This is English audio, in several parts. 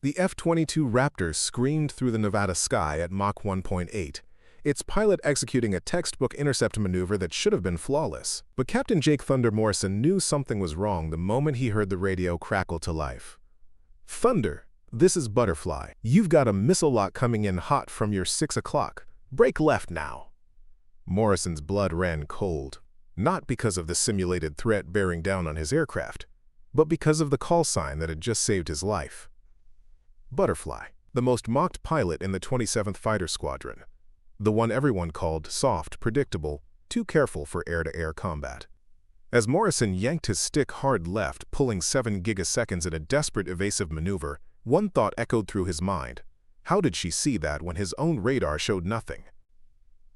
The F-22 Raptor screamed through the Nevada sky at Mach 1.8, its pilot executing a textbook intercept maneuver that should have been flawless. But Captain Jake "Thunder" Morrison knew something was wrong the moment he heard the radio crackle to life. "Thunder, this is Butterfly. You've got a missile lock coming in hot from your 6 o'clock. Break left now." Morrison's blood ran cold, not because of the simulated threat bearing down on his aircraft, but because of the call sign that had just saved his life. Butterfly, the most mocked pilot in the 27th Fighter Squadron, the one everyone called soft, predictable, too careful for air-to-air combat. As Morrison yanked his stick hard left, pulling 7 gigaseconds in a desperate evasive maneuver, one thought echoed through his mind. How did she see that when his own radar showed nothing?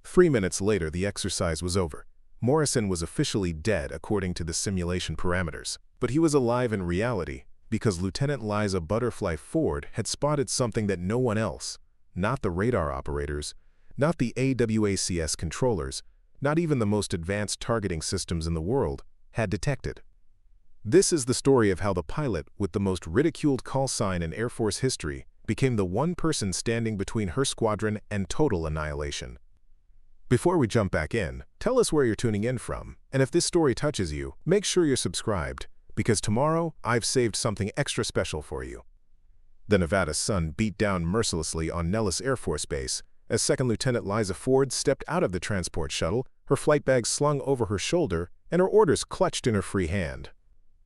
3 minutes later, the exercise was over. Morrison was officially dead according to the simulation parameters, but he was alive in reality because Lieutenant Liza "Butterfly" Ford had spotted something that no one else, not the radar operators, not the AWACS controllers, not even the most advanced targeting systems in the world, had detected. This is the story of how the pilot with the most ridiculed call sign in Air Force history became the one person standing between her squadron and total annihilation. Before we jump back in, tell us where you're tuning in from, and if this story touches you, make sure you're subscribed, because tomorrow I've saved something extra special for you. The Nevada sun beat down mercilessly on Nellis Air Force Base as Second Lieutenant Liza Ford stepped out of the transport shuttle, her flight bag slung over her shoulder and her orders clutched in her free hand.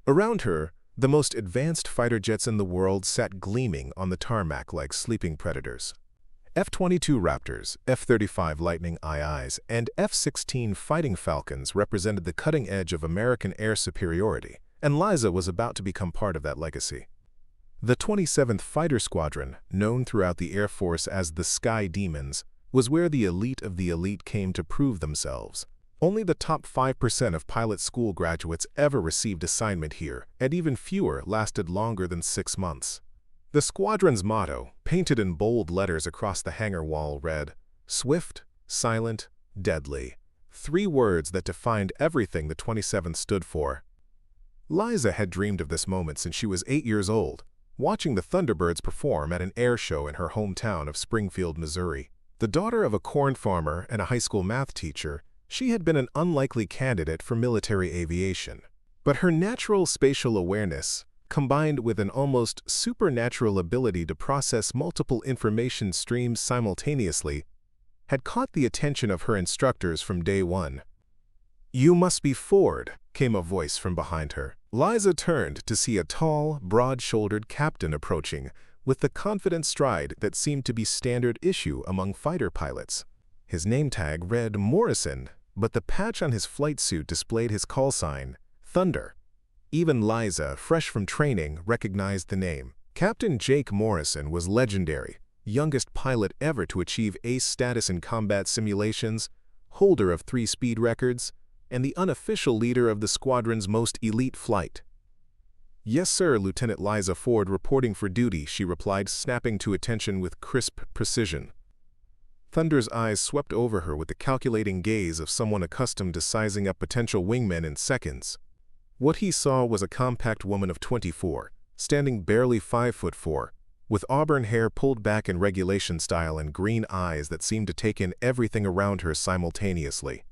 Around her, the most advanced fighter jets in the world sat gleaming on the tarmac like sleeping predators. F-22 Raptors, F-35 Lightning IIs, and F-16 Fighting Falcons represented the cutting edge of American air superiority, and Liza was about to become part of that legacy. The 27th Fighter Squadron, known throughout the Air Force as the Sky Demons, was where the elite of the elite came to prove themselves. Only the top 5% of pilot school graduates ever received assignment here, and even fewer lasted longer than 6 months. The squadron's motto, painted in bold letters across the hangar wall, read, "Swift, silent, deadly." 3 words that defined everything the 27th stood for. Liza had dreamed of this moment since she was 8 years old, watching the Thunderbirds perform at an air show in her hometown of Springfield, Missouri. The daughter of a corn farmer and a high school math teacher, she had been an unlikely candidate for military aviation. But her natural spatial awareness, combined with an almost supernatural ability to process multiple information streams simultaneously, had caught the attention of her instructors from day one. "You must be Ford," came a voice from behind her. Liza turned to see a tall, broad-shouldered captain approaching, with the confident stride that seemed to be standard issue among fighter pilots. His name tag read Morrison, but the patch on his flight suit displayed his call sign, Thunder. Even Liza, fresh from training, recognized the name. Captain Jake Morrison was legendary, youngest pilot ever to achieve ace status in combat simulations, holder of 3 speed records, and the unofficial leader of the squadron's most elite flight. "Yes, sir, Lieutenant Liza Ford reporting for duty," she replied, snapping to attention with crisp precision. Thunder's eyes swept over her with the calculating gaze of someone accustomed to sizing up potential wingmen in seconds. What he saw was a compact woman of 24, standing barely 5'4", with auburn hair pulled back in regulation style and green eyes that seemed to take in everything around her simultaneously.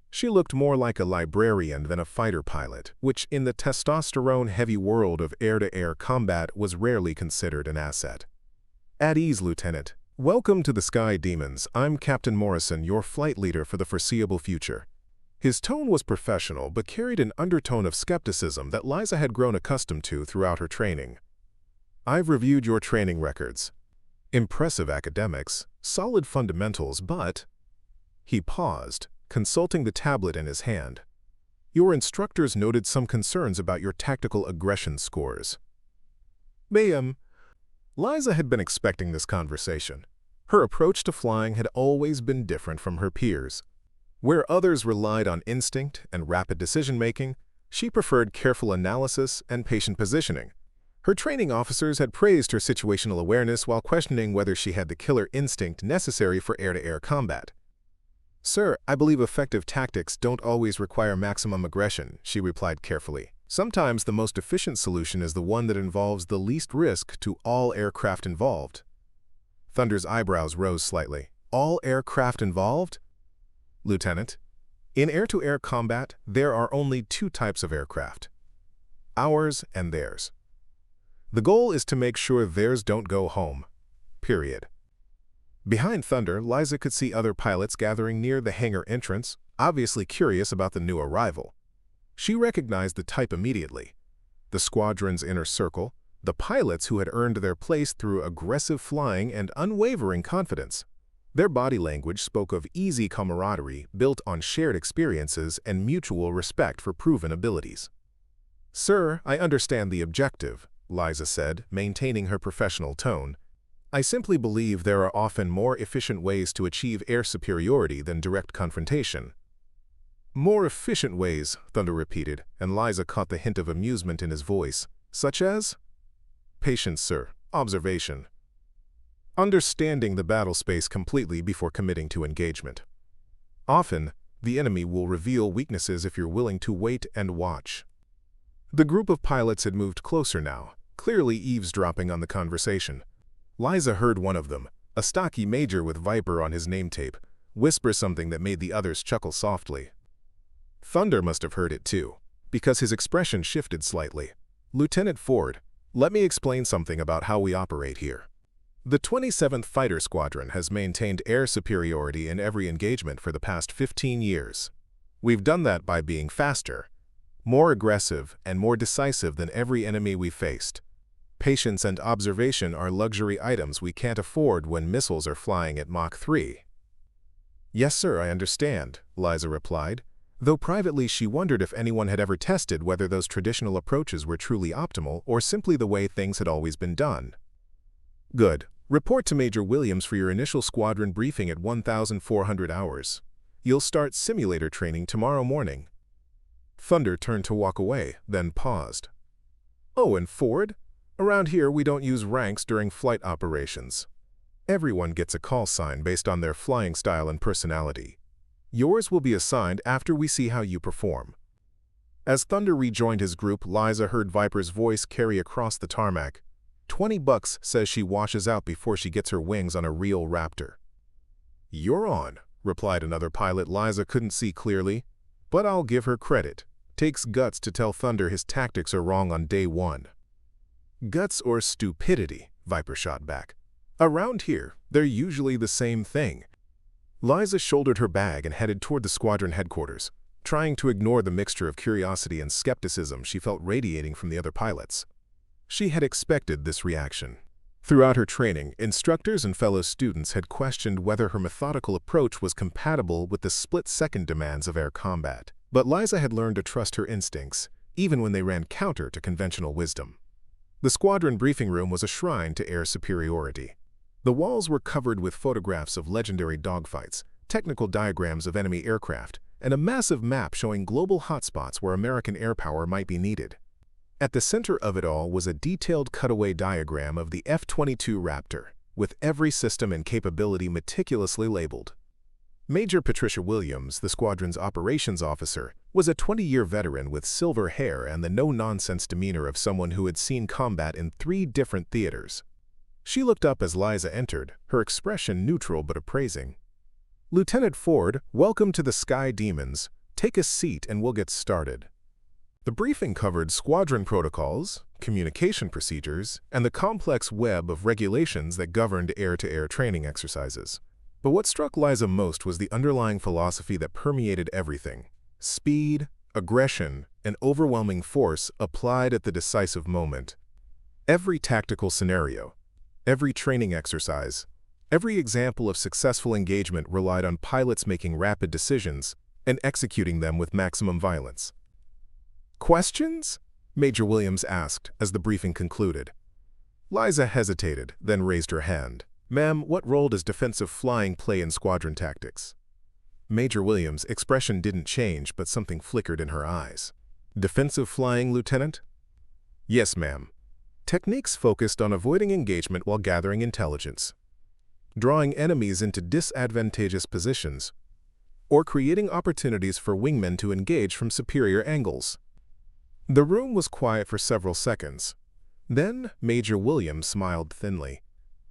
She looked more like a librarian than a fighter pilot, which in the testosterone-heavy world of air-to-air combat was rarely considered an asset. "At ease, Lieutenant. Welcome to the Sky Demons. I'm Captain Morrison, your flight leader for the foreseeable future." His tone was professional but carried an undertone of skepticism that Liza had grown accustomed to throughout her training. "I've reviewed your training records. Impressive academics, solid fundamentals, but—" He paused, consulting the tablet in his hand. "Your instructors noted some concerns about your tactical aggression scores." "Ma'am." Liza had been expecting this conversation. Her approach to flying had always been different from her peers. Where others relied on instinct and rapid decision-making, she preferred careful analysis and patient positioning. Her training officers had praised her situational awareness while questioning whether she had the killer instinct necessary for air-to-air combat. "Sir, I believe effective tactics don't always require maximum aggression," she replied carefully. Sometimes the most efficient solution is the one that involves the least risk to all aircraft involved. Thunder's eyebrows rose slightly. All aircraft involved? Lieutenant, in air-to-air combat, there are only two types of aircraft: ours and theirs. The goal is to make sure theirs don't go home. Period. Behind Thunder, Liza could see other pilots gathering near the hangar entrance, obviously curious about the new arrival. She recognized the type immediately. The squadron's inner circle, the pilots who had earned their place through aggressive flying and unwavering confidence. Their body language spoke of easy camaraderie built on shared experiences and mutual respect for proven abilities. "Sir, I understand the objective," Liza said, maintaining her professional tone. "I simply believe there are often more efficient ways to achieve air superiority than direct confrontation." "More efficient ways," Thunder repeated, and Liza caught the hint of amusement in his voice. "Such as?" "Patience, sir. Observation. Understanding the battle space completely before committing to engagement. Often, the enemy will reveal weaknesses if you're willing to wait and watch." The group of pilots had moved closer now, clearly eavesdropping on the conversation. Liza heard one of them, a stocky major with Viper on his name tape, whisper something that made the others chuckle softly. Thunder must have heard it too, because his expression shifted slightly. "Lieutenant Ford, let me explain something about how we operate here. The 27th Fighter Squadron has maintained air superiority in every engagement for the past 15 years. We've done that by being faster, more aggressive, and more decisive than every enemy we faced. Patience and observation are luxury items we can't afford when missiles are flying at Mach 3. "Yes, sir, I understand," Liza replied, though privately she wondered if anyone had ever tested whether those traditional approaches were truly optimal or simply the way things had always been done. "Good. Report to Major Williams for your initial squadron briefing at 1400 hours. You'll start simulator training tomorrow morning." Thunder turned to walk away, then paused. "Oh, and Ford? Around here we don't use ranks during flight operations. Everyone gets a call sign based on their flying style and personality. Yours will be assigned after we see how you perform." As Thunder rejoined his group, Liza heard Viper's voice carry across the tarmac. $20 says she washes out before she gets her wings on a real Raptor." "You're on," replied another pilot Liza couldn't see clearly. "But I'll give her credit. Takes guts to tell Thunder his tactics are wrong on day one." "Guts or stupidity," Viper shot back. "Around here, they're usually the same thing." Liza shouldered her bag and headed toward the squadron headquarters, trying to ignore the mixture of curiosity and skepticism she felt radiating from the other pilots. She had expected this reaction. Throughout her training, instructors and fellow students had questioned whether her methodical approach was compatible with the split-second demands of air combat. But Liza had learned to trust her instincts, even when they ran counter to conventional wisdom. The squadron briefing room was a shrine to air superiority. The walls were covered with photographs of legendary dogfights, technical diagrams of enemy aircraft, and a massive map showing global hotspots where American air power might be needed. At the center of it all was a detailed cutaway diagram of the F-22 Raptor, with every system and capability meticulously labeled. Major Patricia Williams, the squadron's operations officer, was a 20-year veteran with silver hair and the no-nonsense demeanor of someone who had seen combat in 3 different theaters. She looked up as Liza entered, her expression neutral but appraising. "Lieutenant Ford, welcome to the Sky Demons. Take a seat and we'll get started." The briefing covered squadron protocols, communication procedures, and the complex web of regulations that governed air-to-air training exercises. But what struck Liza most was the underlying philosophy that permeated everything: speed, aggression, and overwhelming force applied at the decisive moment. Every tactical scenario, every training exercise, every example of successful engagement relied on pilots making rapid decisions and executing them with maximum violence. "Questions?" Major Williams asked as the briefing concluded. Liza hesitated, then raised her hand. "Ma'am, what role does defensive flying play in squadron tactics?" Major Williams' expression didn't change, but something flickered in her eyes. "Defensive flying, Lieutenant?" "Yes, ma'am. Techniques focused on avoiding engagement while gathering intelligence, drawing enemies into disadvantageous positions, or creating opportunities for wingmen to engage from superior angles." The room was quiet for several seconds. Then Major Williams smiled thinly.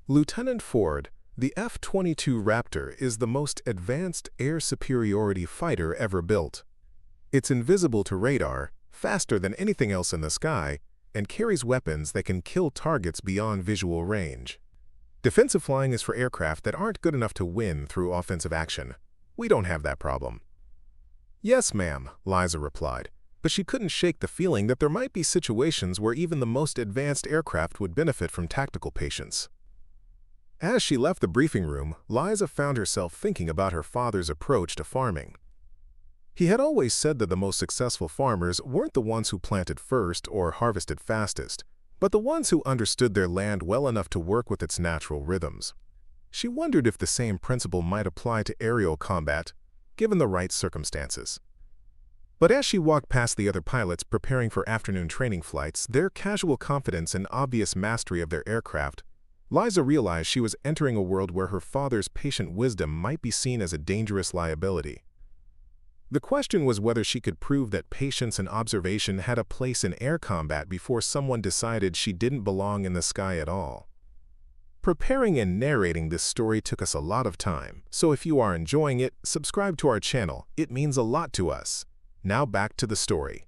"Lieutenant Ford, the F-22 Raptor is the most advanced air superiority fighter ever built. It's invisible to radar, faster than anything else in the sky, and carries weapons that can kill targets beyond visual range. Defensive flying is for aircraft that aren't good enough to win through offensive action. We don't have that problem." "Yes, ma'am," Liza replied, but she couldn't shake the feeling that there might be situations where even the most advanced aircraft would benefit from tactical patience. As she left the briefing room, Liza found herself thinking about her father's approach to farming. He had always said that the most successful farmers weren't the ones who planted first or harvested fastest, but the ones who understood their land well enough to work with its natural rhythms. She wondered if the same principle might apply to aerial combat, given the right circumstances. But as she walked past the other pilots preparing for afternoon training flights, their casual confidence and obvious mastery of their aircraft, Liza realized she was entering a world where her father's patient wisdom might be seen as a dangerous liability. The question was whether she could prove that patience and observation had a place in air combat before someone decided she didn't belong in the sky at all. Preparing and narrating this story took us a lot of time, so if you are enjoying it, subscribe to our channel. It means a lot to us. Now back to the story.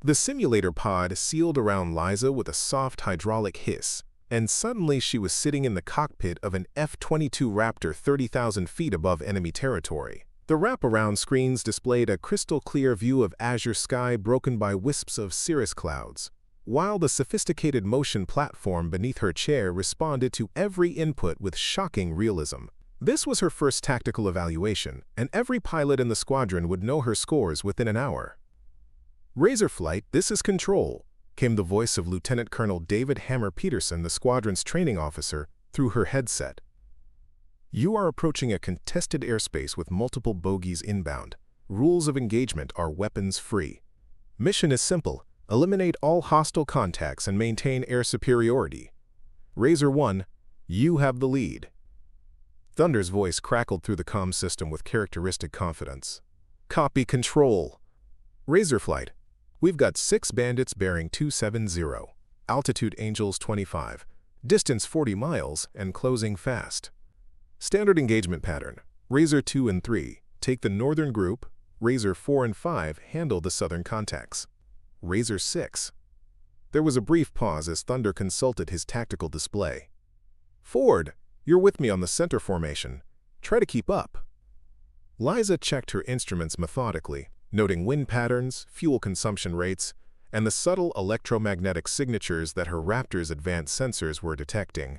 The simulator pod sealed around Liza with a soft hydraulic hiss, and suddenly she was sitting in the cockpit of an F-22 Raptor 30,000 feet above enemy territory. The wraparound screens displayed a crystal-clear view of azure sky broken by wisps of cirrus clouds, while the sophisticated motion platform beneath her chair responded to every input with shocking realism. This was her first tactical evaluation, and every pilot in the squadron would know her scores within an hour. "Razor Flight, this is Control," came the voice of Lieutenant Colonel David Hammer Peterson, the squadron's training officer, through her headset. "You are approaching a contested airspace with multiple bogies inbound. Rules of engagement are weapons-free. Mission is simple: eliminate all hostile contacts and maintain air superiority. Razor 1, you have the lead." Thunder's voice crackled through the comm system with characteristic confidence. "Copy, Control. Razor Flight, we've got 6 bandits bearing 270, altitude Angels 25, distance 40 miles, and closing fast. Standard engagement pattern: Razor 2 and 3, take the northern group. Razor 4 and 5, handle the southern contacts. Razor 6. There was a brief pause as Thunder consulted his tactical display. "Ford, you're with me on the center formation. Try to keep up." Liza checked her instruments methodically, noting wind patterns, fuel consumption rates, and the subtle electromagnetic signatures that her Raptor's advanced sensors were detecting.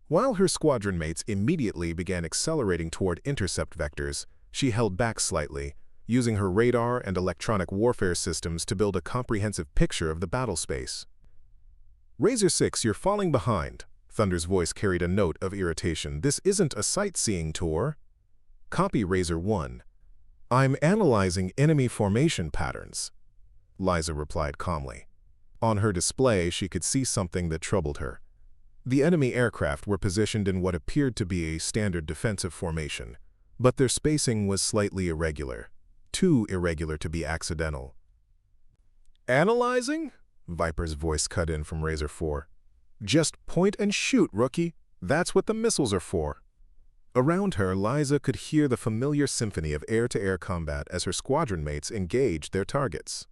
While her squadron mates immediately began accelerating toward intercept vectors, she held back slightly, using her radar and electronic warfare systems to build a comprehensive picture of the battle space. "Razor 6, you're falling behind." Thunder's voice carried a note of irritation. "This isn't a sightseeing tour." "Copy, Razor 1. I'm analyzing enemy formation patterns," Liza replied calmly. On her display, she could see something that troubled her. The enemy aircraft were positioned in what appeared to be a standard defensive formation, but their spacing was slightly irregular, too irregular to be accidental. "Analyzing?" Viper's voice cut in from Razor 4. "Just point and shoot, rookie. That's what the missiles are for." Around her, Liza could hear the familiar symphony of air-to-air combat as her squadron mates engaged their targets.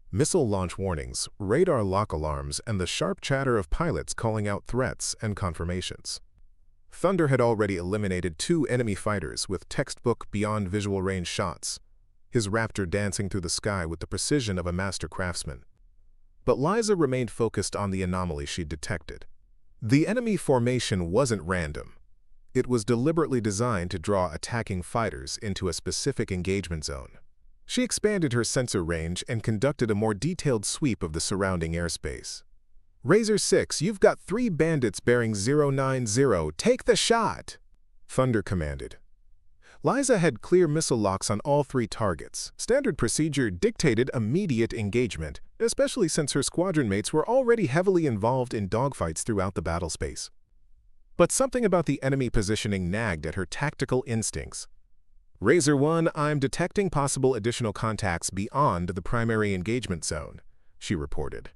Missile launch warnings, radar lock alarms, and the sharp chatter of pilots calling out threats and confirmations. Thunder had already eliminated 2 enemy fighters with textbook beyond visual range shots, his Raptor dancing through the sky with the precision of a master craftsman. But Liza remained focused on the anomaly she'd detected. The enemy formation wasn't random. It was deliberately designed to draw attacking fighters into a specific engagement zone. She expanded her sensor range and conducted a more detailed sweep of the surrounding airspace. "Razor 6, you've got 3 bandits bearing 090. Take the shot!" Thunder commanded. Liza had clear missile locks on all 3 targets. Standard procedure dictated immediate engagement, especially since her squadron mates were already heavily involved in dogfights throughout the battle space. But something about the enemy positioning nagged at her tactical instincts. Razor 1, I'm detecting possible additional contacts beyond the primary engagement zone, she reported.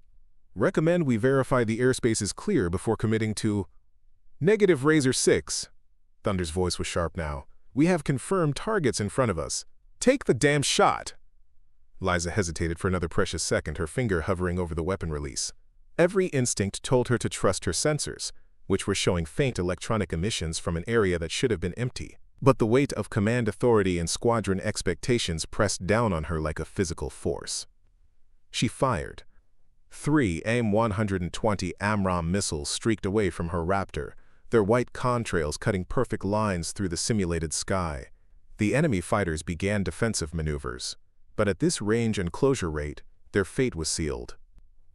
Recommend we verify the airspace is clear before committing to... Negative Razor 6. Thunder's voice was sharp now. We have confirmed targets in front of us. Take the damn shot! Liza hesitated for another precious second, her finger hovering over the weapon release. Every instinct told her to trust her sensors, which were showing faint electronic emissions from an area that should have been empty. But the weight of command authority and squadron expectations pressed down on her like a physical force. She fired. 3 AIM-120 AMRAAM missiles streaked away from her Raptor, their white contrails cutting perfect lines through the simulated sky. The enemy fighters began defensive maneuvers, but at this range and closure rate, their fate was sealed.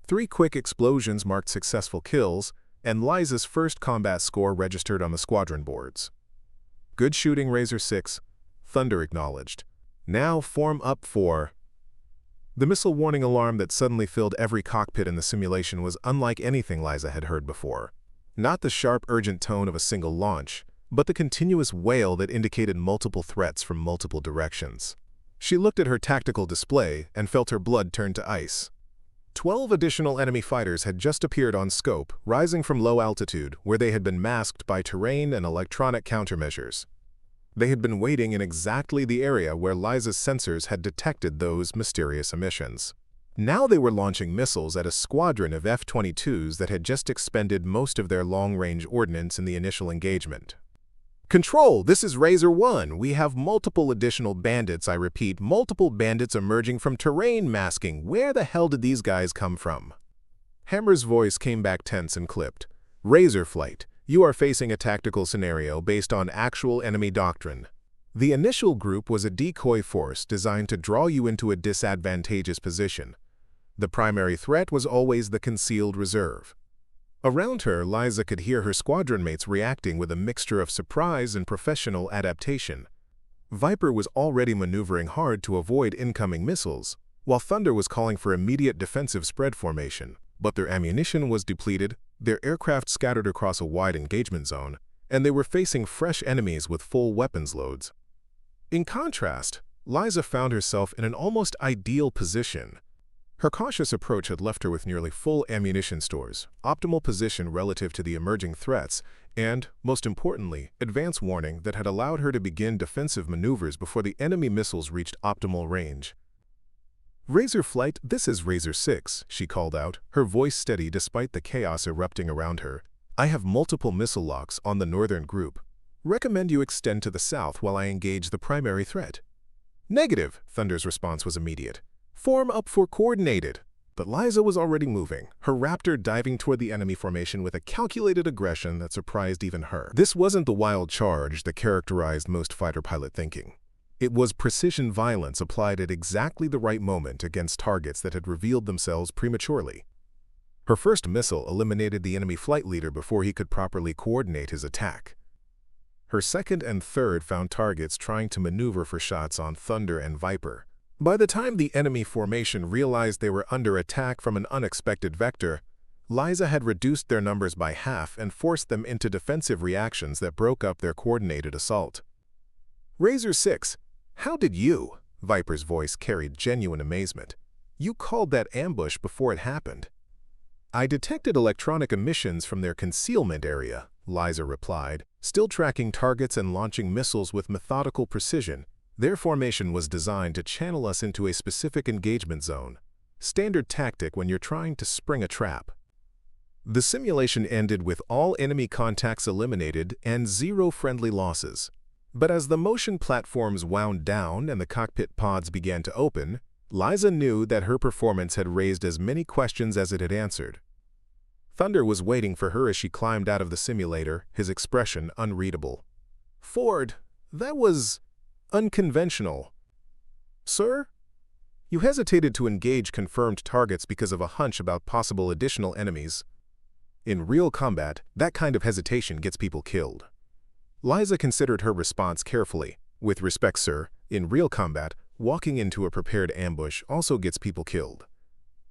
3 quick explosions marked successful kills, and Liza's first combat score registered on the squadron boards. Good shooting, Razor 6, Thunder acknowledged. Now form up for... The missile warning alarm that suddenly filled every cockpit in the simulation was unlike anything Liza had heard before. Not the sharp, urgent tone of a single launch, but the continuous wail that indicated multiple threats from multiple directions. She looked at her tactical display and felt her blood turn to ice. 12 additional enemy fighters had just appeared on scope, rising from low altitude, where they had been masked by terrain and electronic countermeasures. They had been waiting in exactly the area where Liza's sensors had detected those mysterious emissions. Now they were launching missiles at a squadron of F-22s that had just expended most of their long-range ordnance in the initial engagement. Control, this is Razor 1. We have multiple additional bandits, I repeat, multiple bandits emerging from terrain masking. Where the hell did these guys come from? Hammer's voice came back tense and clipped. Razor Flight, you are facing a tactical scenario based on actual enemy doctrine. The initial group was a decoy force designed to draw you into a disadvantageous position. The primary threat was always the concealed reserve. Around her, Liza could hear her squadron mates reacting with a mixture of surprise and professional adaptation. Viper was already maneuvering hard to avoid incoming missiles, while Thunder was calling for immediate defensive spread formation. But their ammunition was depleted, their aircraft scattered across a wide engagement zone, and they were facing fresh enemies with full weapons loads. In contrast, Liza found herself in an almost ideal position. Her cautious approach had left her with nearly full ammunition stores, optimal position relative to the emerging threats, and, most importantly, advance warning that had allowed her to begin defensive maneuvers before the enemy missiles reached optimal range. Razor Flight, this is Razor 6, she called out, her voice steady despite the chaos erupting around her. I have multiple missile locks on the northern group. Recommend you extend to the south while I engage the primary threat. Negative, Thunder's response was immediate. Form up for coordinated. But Liza was already moving, her Raptor diving toward the enemy formation with a calculated aggression that surprised even her. This wasn't the wild charge that characterized most fighter pilot thinking. It was precision violence applied at exactly the right moment against targets that had revealed themselves prematurely. Her first missile eliminated the enemy flight leader before he could properly coordinate his attack. Her second and third found targets trying to maneuver for shots on Thunder and Viper. By the time the enemy formation realized they were under attack from an unexpected vector, Liza had reduced their numbers by half and forced them into defensive reactions that broke up their coordinated assault. Razor 6, how did you? Viper's voice carried genuine amazement. You called that ambush before it happened. I detected electronic emissions from their concealment area, Liza replied, still tracking targets and launching missiles with methodical precision. Their formation was designed to channel us into a specific engagement zone, standard tactic when you're trying to spring a trap. The simulation ended with all enemy contacts eliminated and 0 friendly losses. But as the motion platforms wound down and the cockpit pods began to open, Liza knew that her performance had raised as many questions as it had answered. Thunder was waiting for her as she climbed out of the simulator, his expression unreadable. Ford, that was unconventional. Sir? You hesitated to engage confirmed targets because of a hunch about possible additional enemies. In real combat, that kind of hesitation gets people killed. Liza considered her response carefully. With respect, sir, in real combat, walking into a prepared ambush also gets people killed.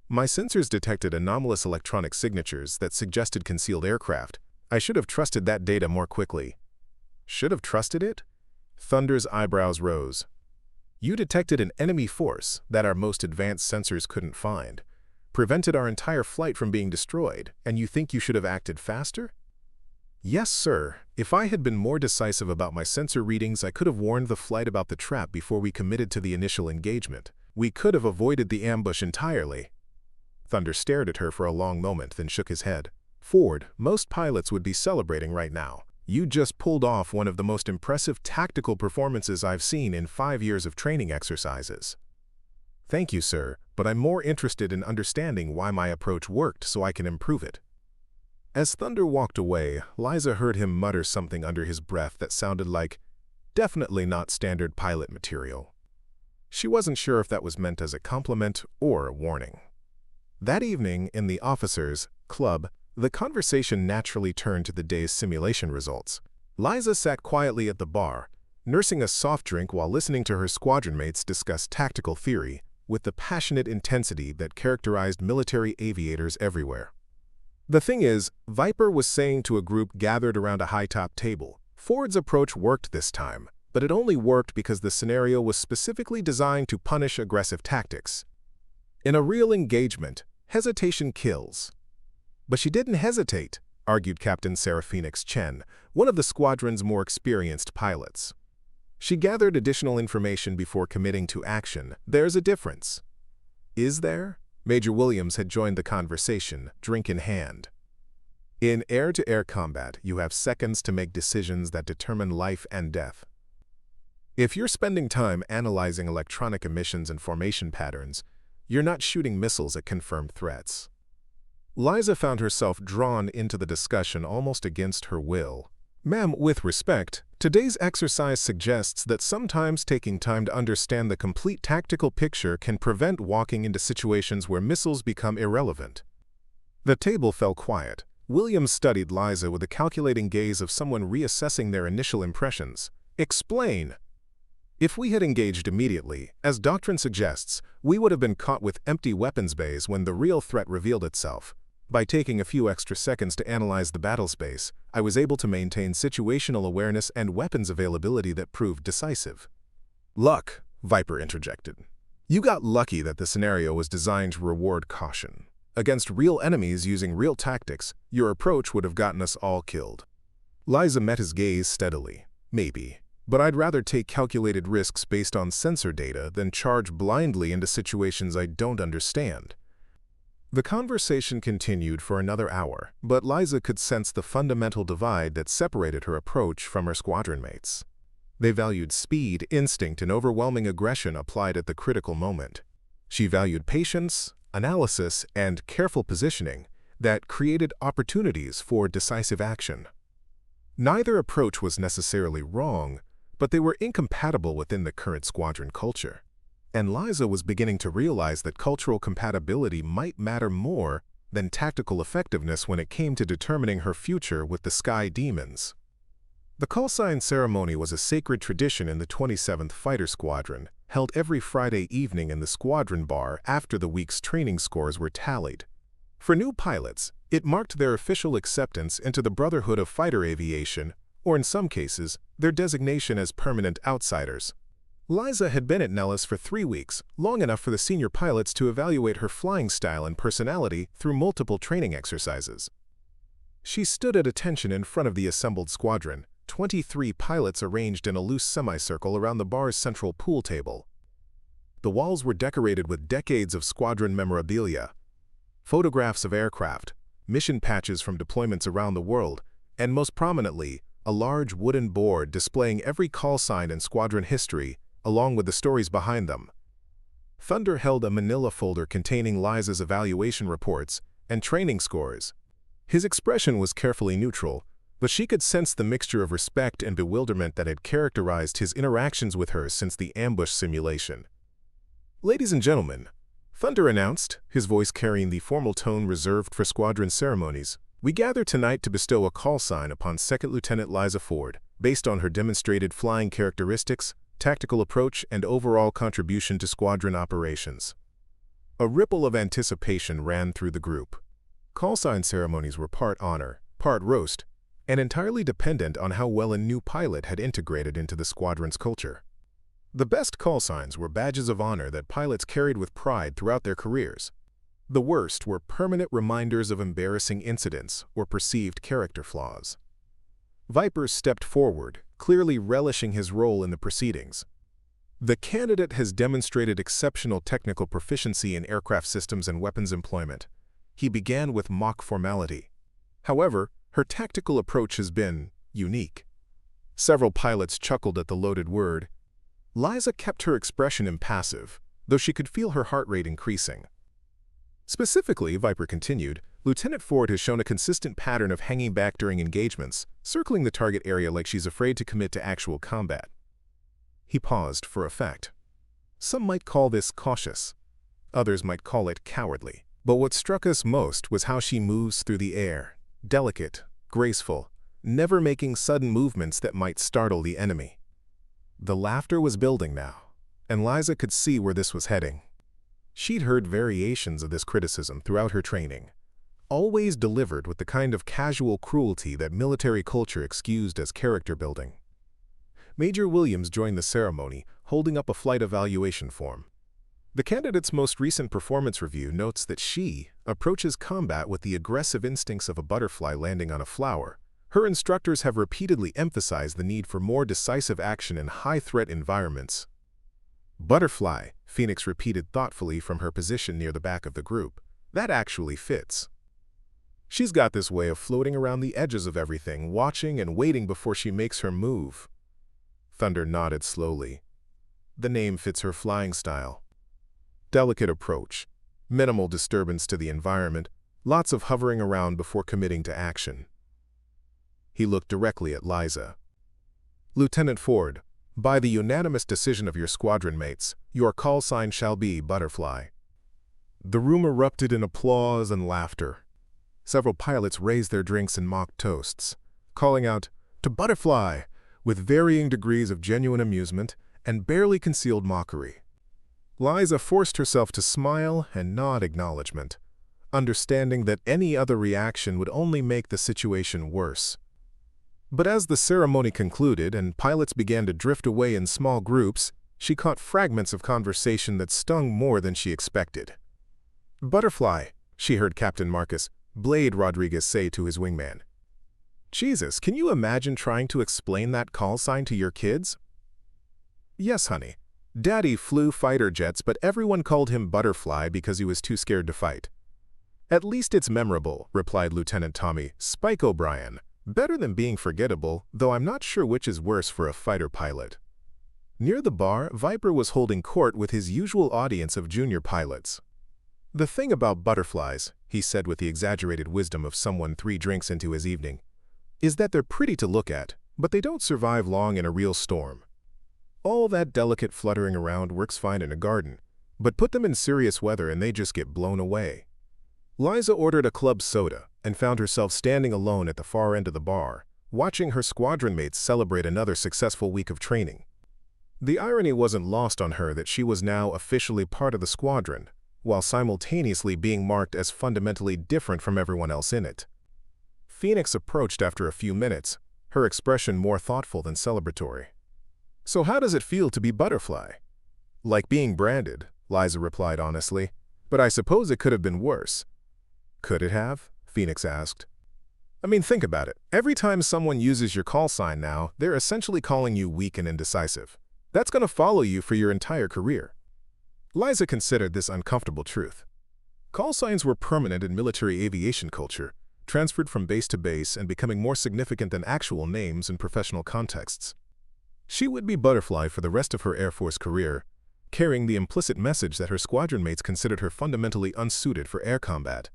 My sensors detected anomalous electronic signatures that suggested concealed aircraft. I should have trusted that data more quickly. Should have trusted it? Thunder's eyebrows rose. You detected an enemy force that our most advanced sensors couldn't find, prevented our entire flight from being destroyed, and you think you should have acted faster? Yes, sir. If I had been more decisive about my sensor readings, I could have warned the flight about the trap before we committed to the initial engagement. We could have avoided the ambush entirely. Thunder stared at her for a long moment, then shook his head. Ford, most pilots would be celebrating right now. You just pulled off one of the most impressive tactical performances I've seen in 5 years of training exercises. Thank you, sir, but I'm more interested in understanding why my approach worked so I can improve it. As Thunder walked away, Liza heard him mutter something under his breath that sounded like, "Definitely not standard pilot material." She wasn't sure if that was meant as a compliment or a warning. That evening, in the officers' club, the conversation naturally turned to the day's simulation results. Liza sat quietly at the bar, nursing a soft drink while listening to her squadron mates discuss tactical theory with the passionate intensity that characterized military aviators everywhere. The thing is, Viper was saying to a group gathered around a high-top table, Ford's approach worked this time, but it only worked because the scenario was specifically designed to punish aggressive tactics. In a real engagement, hesitation kills. But she didn't hesitate, argued Captain Sarah Phoenix Chen, one of the squadron's more experienced pilots. She gathered additional information before committing to action. There's a difference. Is there? Major Williams had joined the conversation, drink in hand. In air-to-air combat, you have seconds to make decisions that determine life and death. If you're spending time analyzing electronic emissions and formation patterns, you're not shooting missiles at confirmed threats. Liza found herself drawn into the discussion almost against her will. Ma'am, with respect, today's exercise suggests that sometimes taking time to understand the complete tactical picture can prevent walking into situations where missiles become irrelevant. The table fell quiet. Williams studied Liza with the calculating gaze of someone reassessing their initial impressions. Explain. If we had engaged immediately, as doctrine suggests, we would have been caught with empty weapons bays when the real threat revealed itself. By taking a few extra seconds to analyze the battle space, I was able to maintain situational awareness and weapons availability that proved decisive. Luck, Viper interjected. You got lucky that the scenario was designed to reward caution. Against real enemies using real tactics, your approach would have gotten us all killed. Liza met his gaze steadily. Maybe. But I'd rather take calculated risks based on sensor data than charge blindly into situations I don't understand. The conversation continued for another hour, but Liza could sense the fundamental divide that separated her approach from her squadron mates. They valued speed, instinct, and overwhelming aggression applied at the critical moment. She valued patience, analysis, and careful positioning that created opportunities for decisive action. Neither approach was necessarily wrong, but they were incompatible within the current squadron culture. And Liza was beginning to realize that cultural compatibility might matter more than tactical effectiveness when it came to determining her future with the Sky Demons. The call-sign ceremony was a sacred tradition in the 27th Fighter Squadron, held every Friday evening in the squadron bar after the week's training scores were tallied. For new pilots, it marked their official acceptance into the Brotherhood of Fighter Aviation, or in some cases, their designation as permanent outsiders. Liza had been at Nellis for 3 weeks, long enough for the senior pilots to evaluate her flying style and personality through multiple training exercises. She stood at attention in front of the assembled squadron, 23 pilots arranged in a loose semicircle around the bar's central pool table. The walls were decorated with decades of squadron memorabilia, photographs of aircraft, mission patches from deployments around the world, and most prominently, a large wooden board displaying every call sign in squadron history, along with the stories behind them. Thunder held a manila folder containing Liza's evaluation reports and training scores. His expression was carefully neutral, but she could sense the mixture of respect and bewilderment that had characterized his interactions with her since the ambush simulation. "Ladies and gentlemen," Thunder announced, his voice carrying the formal tone reserved for squadron ceremonies, "we gather tonight to bestow a call sign upon Second Lieutenant Liza Ford, based on her demonstrated flying characteristics, tactical approach, and overall contribution to squadron operations." A ripple of anticipation ran through the group. Call sign ceremonies were part honor, part roast, and entirely dependent on how well a new pilot had integrated into the squadron's culture. The best call signs were badges of honor that pilots carried with pride throughout their careers. The worst were permanent reminders of embarrassing incidents or perceived character flaws. Viper stepped forward, clearly relishing his role in the proceedings. The candidate has demonstrated exceptional technical proficiency in aircraft systems and weapons employment. He began with Mach formality. However, her tactical approach has been unique. Several pilots chuckled at the loaded word. Liza kept her expression impassive, though she could feel her heart rate increasing. Specifically, Viper continued, Lieutenant Ford has shown a consistent pattern of hanging back during engagements, circling the target area like she's afraid to commit to actual combat. He paused for effect. Some might call this cautious. Others might call it cowardly. But what struck us most was how she moves through the air, delicate, graceful, never making sudden movements that might startle the enemy. The laughter was building now, and Liza could see where this was heading. She'd heard variations of this criticism throughout her training, always delivered with the kind of casual cruelty that military culture excused as character building. Major Williams joined the ceremony, holding up a flight evaluation form. The candidate's most recent performance review notes that she approaches combat with the aggressive instincts of a butterfly landing on a flower. Her instructors have repeatedly emphasized the need for more decisive action in high-threat environments. Butterfly, Phoenix repeated thoughtfully from her position near the back of the group. That actually fits. She's got this way of floating around the edges of everything, watching and waiting before she makes her move. Thunder nodded slowly. The name fits her flying style. Delicate approach, minimal disturbance to the environment, lots of hovering around before committing to action. He looked directly at Liza. Lieutenant Ford, by the unanimous decision of your squadron mates, your call sign shall be Butterfly. The room erupted in applause and laughter. Several pilots raised their drinks and mock toasts, calling out, "To Butterfly!" with varying degrees of genuine amusement and barely concealed mockery. Liza forced herself to smile and nod acknowledgement, understanding that any other reaction would only make the situation worse. But as the ceremony concluded and pilots began to drift away in small groups, she caught fragments of conversation that stung more than she expected. "Butterfly," she heard Captain Marcus Blade Rodriguez say to his wingman. "Jesus, can you imagine trying to explain that call sign to your kids?" "Yes, honey. Daddy flew fighter jets, but everyone called him Butterfly because he was too scared to fight." "At least it's memorable," replied Lieutenant Tommy Spike O'Brien. "Better than being forgettable, though I'm not sure which is worse for a fighter pilot." Near the bar, Viper was holding court with his usual audience of junior pilots. "The thing about butterflies," he said with the exaggerated wisdom of someone 3 drinks into his evening, "is that they're pretty to look at, but they don't survive long in a real storm. All that delicate fluttering around works fine in a garden, but put them in serious weather and they just get blown away." Liza ordered a club soda and found herself standing alone at the far end of the bar, watching her squadron mates celebrate another successful week of training. The irony wasn't lost on her that she was now officially part of the squadron, while simultaneously being marked as fundamentally different from everyone else in it. Phoenix approached after a few minutes, her expression more thoughtful than celebratory. "So how does it feel to be Butterfly?" "Like being branded," Liza replied honestly, "but I suppose it could have been worse." "Could it have?" Phoenix asked. "I mean, think about it. Every time someone uses your call sign now, they're essentially calling you weak and indecisive. That's going to follow you for your entire career." Liza considered this uncomfortable truth. Call signs were permanent in military aviation culture, transferred from base to base and becoming more significant than actual names in professional contexts. She would be Butterfly for the rest of her Air Force career, carrying the implicit message that her squadron mates considered her fundamentally unsuited for air combat.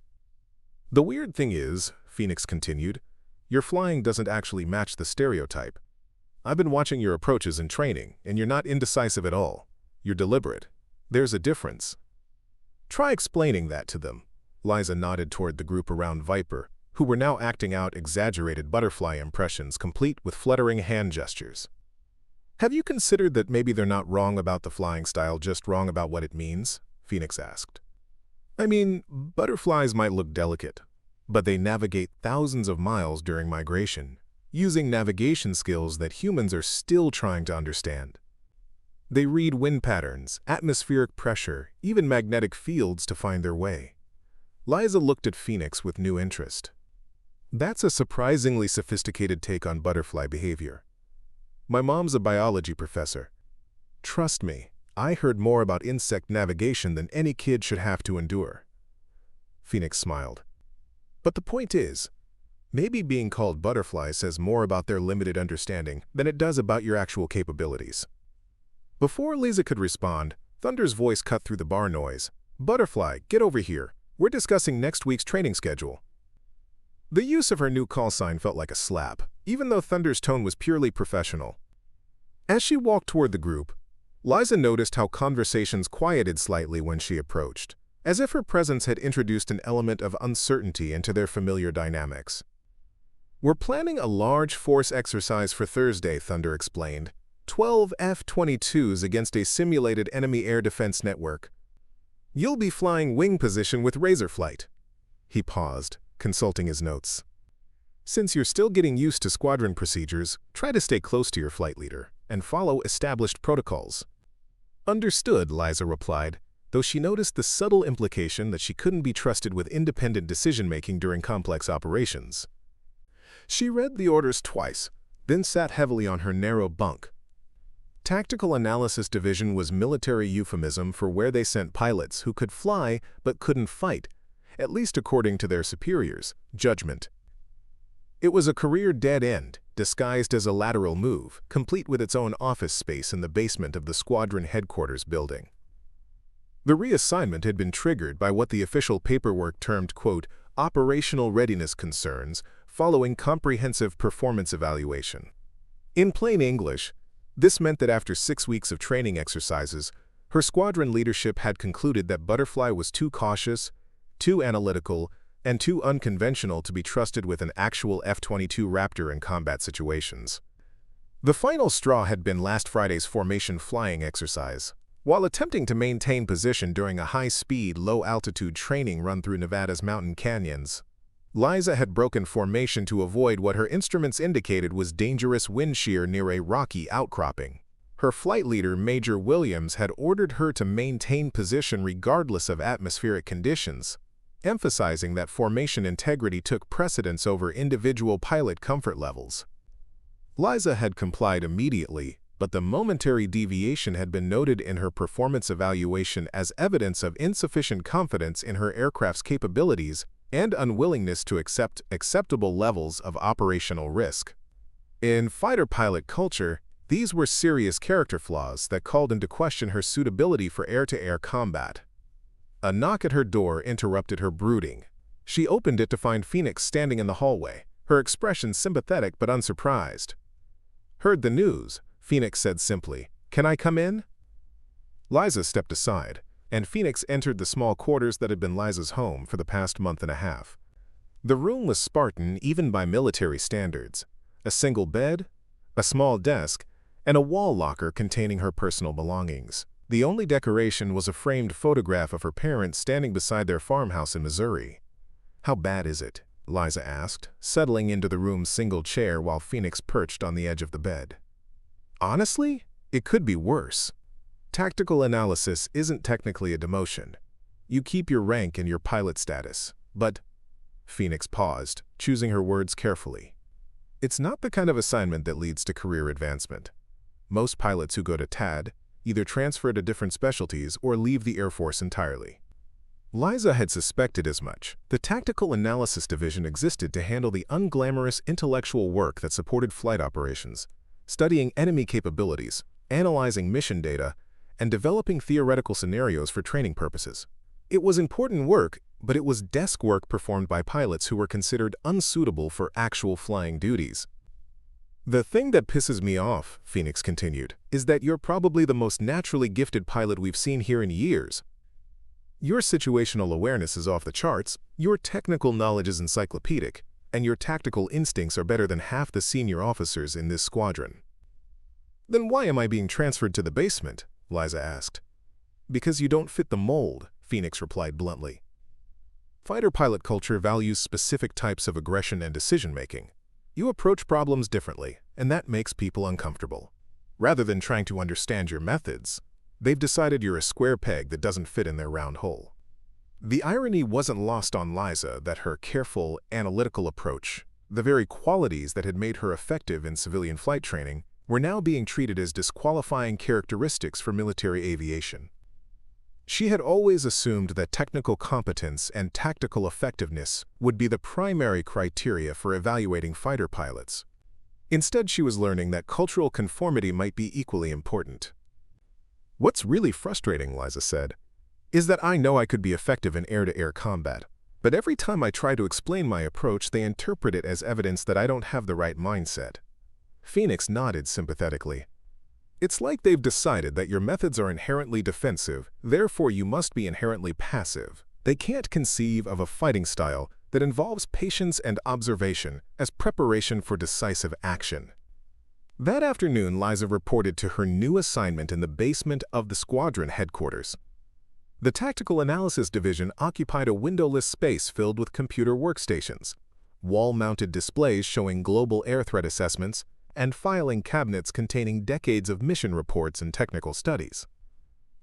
"The weird thing is," Phoenix continued, "your flying doesn't actually match the stereotype. I've been watching your approaches in training, and you're not indecisive at all. You're deliberate. There's a difference." "Try explaining that to them." Liza nodded toward the group around Viper, who were now acting out exaggerated butterfly impressions complete with fluttering hand gestures. "Have you considered that maybe they're not wrong about the flying style, just wrong about what it means?" Phoenix asked. "I mean, butterflies might look delicate, but they navigate thousands of miles during migration, using navigation skills that humans are still trying to understand. They read wind patterns, atmospheric pressure, even magnetic fields to find their way. Liza looked at Phoenix with new interest. That's a surprisingly sophisticated take on butterfly behavior. My mom's a biology professor. Trust me, I heard more about insect navigation than any kid should have to endure. Phoenix smiled. But the point is, maybe being called butterfly says more about their limited understanding than it does about your actual capabilities. Before Liza could respond, Thunder's voice cut through the bar noise. Butterfly, get over here. We're discussing next week's training schedule. The use of her new call sign felt like a slap, even though Thunder's tone was purely professional. As she walked toward the group, Liza noticed how conversations quieted slightly when she approached, as if her presence had introduced an element of uncertainty into their familiar dynamics. We're planning a large force exercise for Thursday, Thunder explained. 12 F-22s against a simulated enemy air defense network. You'll be flying wing position with razor flight. He paused, consulting his notes. Since you're still getting used to squadron procedures, try to stay close to your flight leader and follow established protocols. Understood, Liza replied, though she noticed the subtle implication that she couldn't be trusted with independent decision-making during complex operations. She read the orders twice, then sat heavily on her narrow bunk. Tactical Analysis Division was military euphemism for where they sent pilots who could fly but couldn't fight, at least according to their superiors' judgment. It was a career dead end, disguised as a lateral move, complete with its own office space in the basement of the squadron headquarters building. The reassignment had been triggered by what the official paperwork termed, quote, operational readiness concerns following comprehensive performance evaluation. In plain English, this meant that after 6 weeks of training exercises, her squadron leadership had concluded that Butterfly was too cautious, too analytical, and too unconventional to be trusted with an actual F-22 Raptor in combat situations. The final straw had been last Friday's formation flying exercise. While attempting to maintain position during a high-speed, low-altitude training run through Nevada's mountain canyons, Liza had broken formation to avoid what her instruments indicated was dangerous wind shear near a rocky outcropping. Her flight leader, Major Williams, had ordered her to maintain position regardless of atmospheric conditions, emphasizing that formation integrity took precedence over individual pilot comfort levels. Liza had complied immediately, but the momentary deviation had been noted in her performance evaluation as evidence of insufficient confidence in her aircraft's capabilities and unwillingness to accept acceptable levels of operational risk. In fighter pilot culture, these were serious character flaws that called into question her suitability for air-to-air combat. A knock at her door interrupted her brooding. She opened it to find Phoenix standing in the hallway, her expression sympathetic but unsurprised. Heard the news, Phoenix said simply. Can I come in? Liza stepped aside, and Phoenix entered the small quarters that had been Liza's home for the past month and a half. The room was Spartan even by military standards. A single bed, a small desk, and a wall locker containing her personal belongings. The only decoration was a framed photograph of her parents standing beside their farmhouse in Missouri. How bad is it? Liza asked, settling into the room's single chair while Phoenix perched on the edge of the bed. Honestly, it could be worse. Tactical analysis isn't technically a demotion. You keep your rank and your pilot status, but… Phoenix paused, choosing her words carefully. It's not the kind of assignment that leads to career advancement. Most pilots who go to TAD either transfer to different specialties or leave the Air Force entirely. Liza had suspected as much. The Tactical Analysis Division existed to handle the unglamorous intellectual work that supported flight operations, studying enemy capabilities, analyzing mission data, and developing theoretical scenarios for training purposes. It was important work, but it was desk work performed by pilots who were considered unsuitable for actual flying duties. The thing that pisses me off, Phoenix continued, is that you're probably the most naturally gifted pilot we've seen here in years. Your situational awareness is off the charts, your technical knowledge is encyclopedic, and your tactical instincts are better than half the senior officers in this squadron. Then why am I being transferred to the basement? Liza asked. Because you don't fit the mold, Phoenix replied bluntly. Fighter pilot culture values specific types of aggression and decision-making. You approach problems differently, and that makes people uncomfortable. Rather than trying to understand your methods, they've decided you're a square peg that doesn't fit in their round hole. The irony wasn't lost on Liza that her careful, analytical approach, the very qualities that had made her effective in civilian flight training, were now being treated as disqualifying characteristics for military aviation. She had always assumed that technical competence and tactical effectiveness would be the primary criteria for evaluating fighter pilots. Instead, she was learning that cultural conformity might be equally important. "What's really frustrating," Liza said, "is that I know I could be effective in air-to-air combat, but every time I try to explain my approach, they interpret it as evidence that I don't have the right mindset." Phoenix nodded sympathetically. "It's like they've decided that your methods are inherently defensive, therefore you must be inherently passive. They can't conceive of a fighting style that involves patience and observation as preparation for decisive action." That afternoon, Liza reported to her new assignment in the basement of the squadron headquarters. The Tactical Analysis Division occupied a windowless space filled with computer workstations, wall-mounted displays showing global air threat assessments, and filing cabinets containing decades of mission reports and technical studies.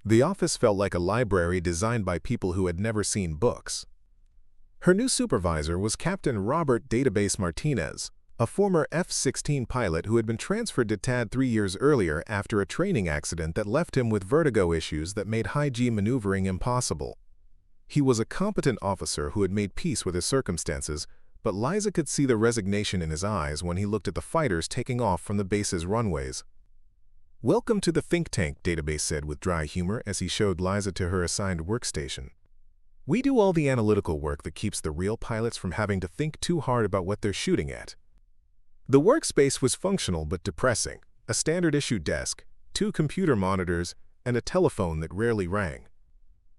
The office felt like a library designed by people who had never seen books. Her new supervisor was Captain Robert Database Martinez, a former F-16 pilot who had been transferred to TAD 3 years earlier after a training accident that left him with vertigo issues that made high-G maneuvering impossible. He was a competent officer who had made peace with his circumstances, but Liza could see the resignation in his eyes when he looked at the fighters taking off from the base's runways. "Welcome to the think tank," Database said with dry humor as he showed Liza to her assigned workstation. "We do all the analytical work that keeps the real pilots from having to think too hard about what they're shooting at." The workspace was functional but depressing: a standard-issue desk, 2 computer monitors, and a telephone that rarely rang.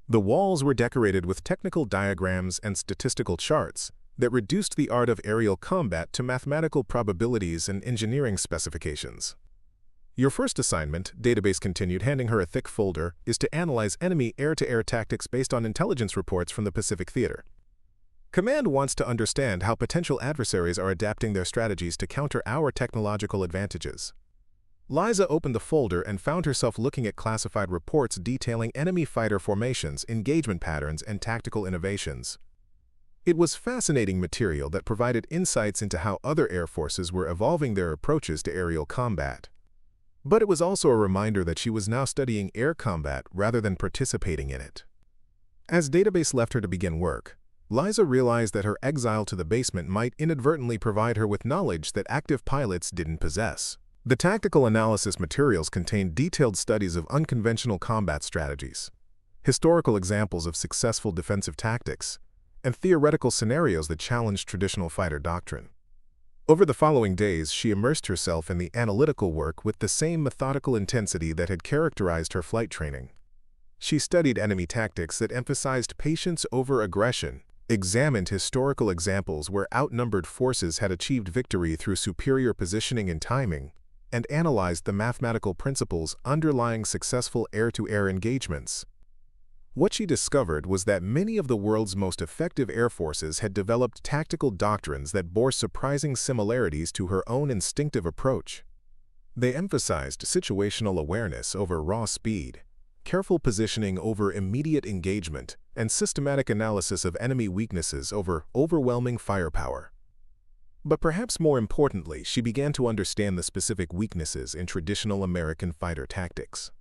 The walls were decorated with technical diagrams and statistical charts that reduced the art of aerial combat to mathematical probabilities and engineering specifications. "Your first assignment," Database continued, handing her a thick folder, "is to analyze enemy air-to-air tactics based on intelligence reports from the Pacific Theater. Command wants to understand how potential adversaries are adapting their strategies to counter our technological advantages." Liza opened the folder and found herself looking at classified reports detailing enemy fighter formations, engagement patterns, and tactical innovations. It was fascinating material that provided insights into how other air forces were evolving their approaches to aerial combat. But it was also a reminder that she was now studying air combat rather than participating in it. As Database left her to begin work, Liza realized that her exile to the basement might inadvertently provide her with knowledge that active pilots didn't possess. The tactical analysis materials contained detailed studies of unconventional combat strategies, historical examples of successful defensive tactics, and theoretical scenarios that challenged traditional fighter doctrine. Over the following days, she immersed herself in the analytical work with the same methodical intensity that had characterized her flight training. She studied enemy tactics that emphasized patience over aggression, examined historical examples where outnumbered forces had achieved victory through superior positioning and timing, and analyzed the mathematical principles underlying successful air-to-air engagements. What she discovered was that many of the world's most effective air forces had developed tactical doctrines that bore surprising similarities to her own instinctive approach. They emphasized situational awareness over raw speed, careful positioning over immediate engagement, and systematic analysis of enemy weaknesses over overwhelming firepower. But perhaps more importantly, she began to understand the specific weaknesses in traditional American fighter tactics.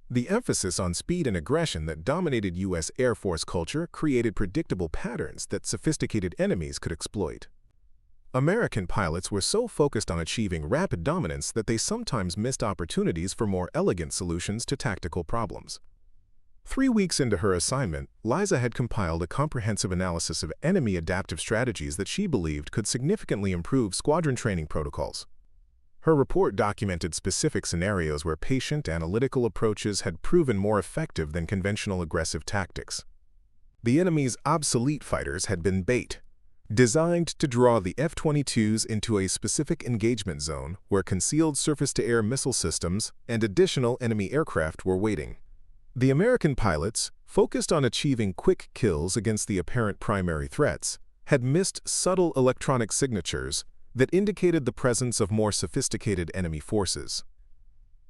The emphasis on speed and aggression that dominated U.S. Air Force culture created predictable patterns that sophisticated enemies could exploit. American pilots were so focused on achieving rapid dominance that they sometimes missed opportunities for more elegant solutions to tactical problems. 3 weeks into her assignment, Liza had compiled a comprehensive analysis of enemy adaptive strategies that she believed could significantly improve squadron training protocols. Her report documented specific scenarios where patient, analytical approaches had proven more effective than conventional aggressive tactics. The enemy's obsolete fighters had been bait, designed to draw the F-22s into a specific engagement zone where concealed surface-to-air missile systems and additional enemy aircraft were waiting. The American pilots, focused on achieving quick kills against the apparent primary threats, had missed subtle electronic signatures that indicated the presence of more sophisticated enemy forces.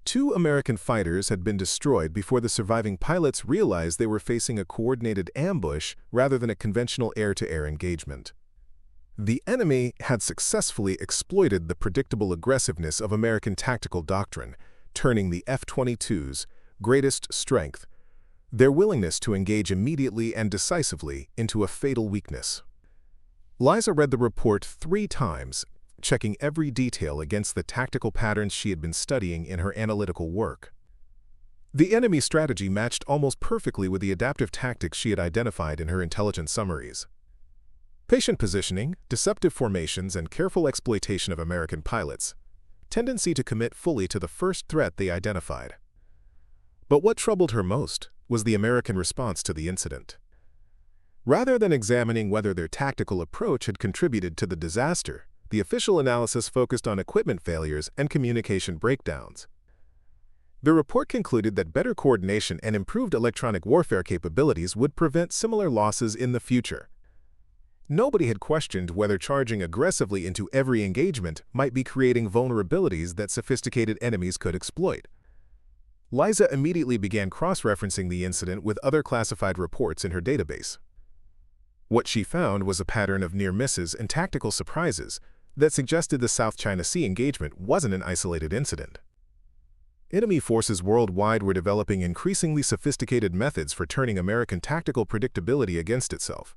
2 American fighters had been destroyed before the surviving pilots realized they were facing a coordinated ambush rather than a conventional air-to-air engagement. The enemy had successfully exploited the predictable aggressiveness of American tactical doctrine, turning the F-22's greatest strength, their willingness to engage immediately and decisively, into a fatal weakness. Liza read the report 3 times, checking every detail against the tactical patterns she had been studying in her analytical work. The enemy strategy matched almost perfectly with the adaptive tactics she had identified in her intelligence summaries. Patient positioning, deceptive formations, and careful exploitation of American pilots. Tendency to commit fully to the first threat they identified. But what troubled her most was the American response to the incident. Rather than examining whether their tactical approach had contributed to the disaster, the official analysis focused on equipment failures and communication breakdowns. The report concluded that better coordination and improved electronic warfare capabilities would prevent similar losses in the future. Nobody had questioned whether charging aggressively into every engagement might be creating vulnerabilities that sophisticated enemies could exploit. Liza immediately began cross-referencing the incident with other classified reports in her database. What she found was a pattern of near misses and tactical surprises that suggested the South China Sea engagement wasn't an isolated incident. Enemy forces worldwide were developing increasingly sophisticated methods for turning American tactical predictability against itself.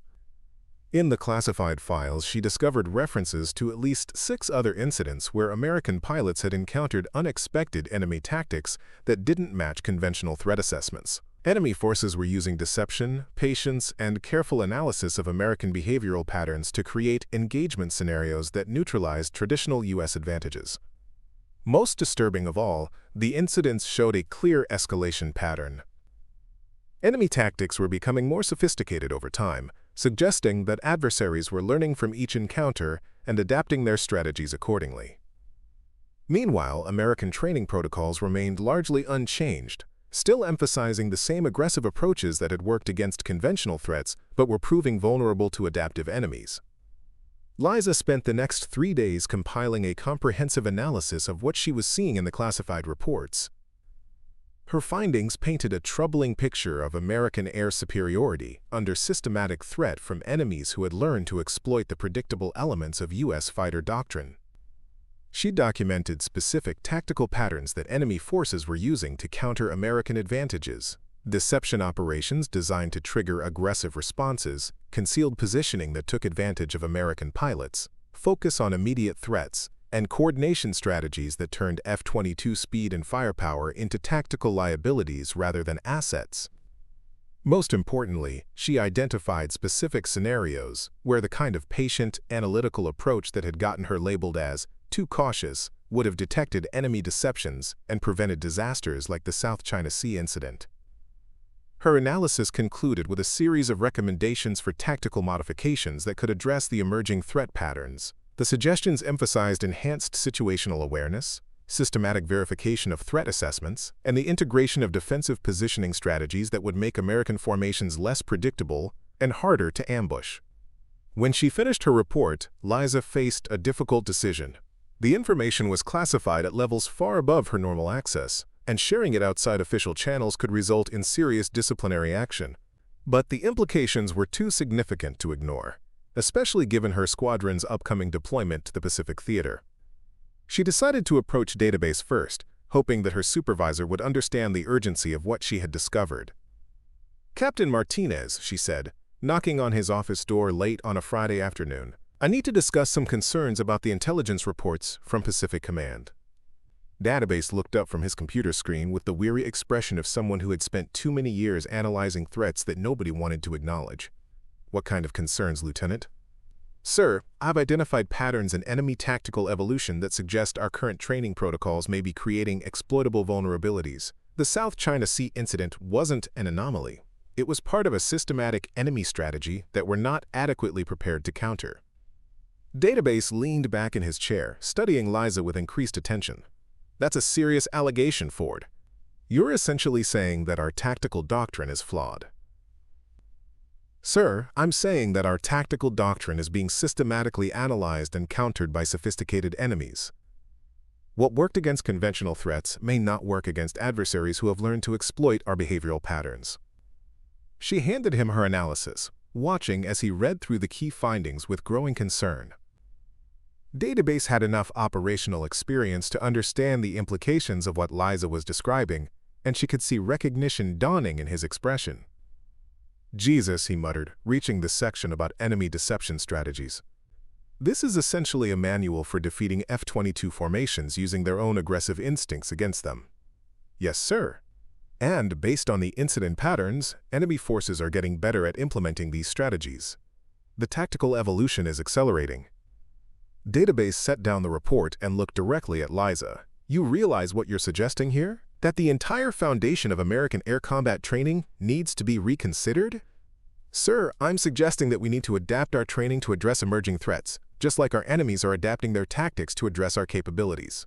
In the classified files, she discovered references to at least 6 other incidents where American pilots had encountered unexpected enemy tactics that didn't match conventional threat assessments. Enemy forces were using deception, patience, and careful analysis of American behavioral patterns to create engagement scenarios that neutralized traditional U.S. advantages. Most disturbing of all, the incidents showed a clear escalation pattern. Enemy tactics were becoming more sophisticated over time, suggesting that adversaries were learning from each encounter and adapting their strategies accordingly. Meanwhile, American training protocols remained largely unchanged, still emphasizing the same aggressive approaches that had worked against conventional threats but were proving vulnerable to adaptive enemies. Liza spent the next 3 days compiling a comprehensive analysis of what she was seeing in the classified reports. Her findings painted a troubling picture of American air superiority under systematic threat from enemies who had learned to exploit the predictable elements of U.S. fighter doctrine. She documented specific tactical patterns that enemy forces were using to counter American advantages: deception operations designed to trigger aggressive responses, concealed positioning that took advantage of American pilots, focus on immediate threats, and coordination strategies that turned F-22 speed and firepower into tactical liabilities rather than assets. Most importantly, she identified specific scenarios where the kind of patient, analytical approach that had gotten her labeled as too cautious would have detected enemy deceptions and prevented disasters like the South China Sea incident. Her analysis concluded with a series of recommendations for tactical modifications that could address the emerging threat patterns. The suggestions emphasized enhanced situational awareness, systematic verification of threat assessments, and the integration of defensive positioning strategies that would make American formations less predictable and harder to ambush. When she finished her report, Liza faced a difficult decision. The information was classified at levels far above her normal access, and sharing it outside official channels could result in serious disciplinary action. But the implications were too significant to ignore, especially given her squadron's upcoming deployment to the Pacific Theater. She decided to approach database first, hoping that her supervisor would understand the urgency of what she had discovered. "Captain Martinez," she said, knocking on his office door late on a Friday afternoon, "I need to discuss some concerns about the intelligence reports from Pacific Command." Database looked up from his computer screen with the weary expression of someone who had spent too many years analyzing threats that nobody wanted to acknowledge. "What kind of concerns, Lieutenant?" "Sir, I've identified patterns in enemy tactical evolution that suggest our current training protocols may be creating exploitable vulnerabilities. The South China Sea incident wasn't an anomaly. It was part of a systematic enemy strategy that we're not adequately prepared to counter." Database leaned back in his chair, studying Liza with increased attention. "That's a serious allegation, Ford. You're essentially saying that our tactical doctrine is flawed." Sir, I'm saying that our tactical doctrine is being systematically analyzed and countered by sophisticated enemies. What worked against conventional threats may not work against adversaries who have learned to exploit our behavioral patterns. She handed him her analysis, watching as he read through the key findings with growing concern. Database had enough operational experience to understand the implications of what Liza was describing, and she could see recognition dawning in his expression. Jesus, he muttered, reaching the section about enemy deception strategies. This is essentially a manual for defeating F-22 formations using their own aggressive instincts against them. Yes, sir. And based on the incident patterns, enemy forces are getting better at implementing these strategies. The tactical evolution is accelerating. Database set down the report and looked directly at Liza. You realize what you're suggesting here? That the entire foundation of American air combat training needs to be reconsidered? Sir, I'm suggesting that we need to adapt our training to address emerging threats, just like our enemies are adapting their tactics to address our capabilities.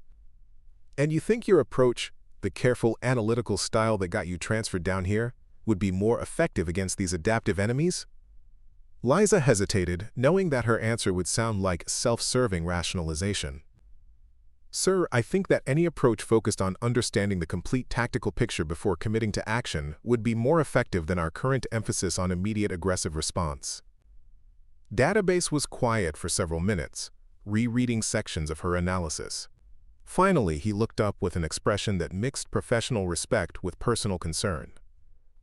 And you think your approach, the careful analytical style that got you transferred down here, would be more effective against these adaptive enemies? Liza hesitated, knowing that her answer would sound like self-serving rationalization. Sir, I think that any approach focused on understanding the complete tactical picture before committing to action would be more effective than our current emphasis on immediate aggressive response. Database was quiet for several minutes, rereading sections of her analysis. Finally, he looked up with an expression that mixed professional respect with personal concern.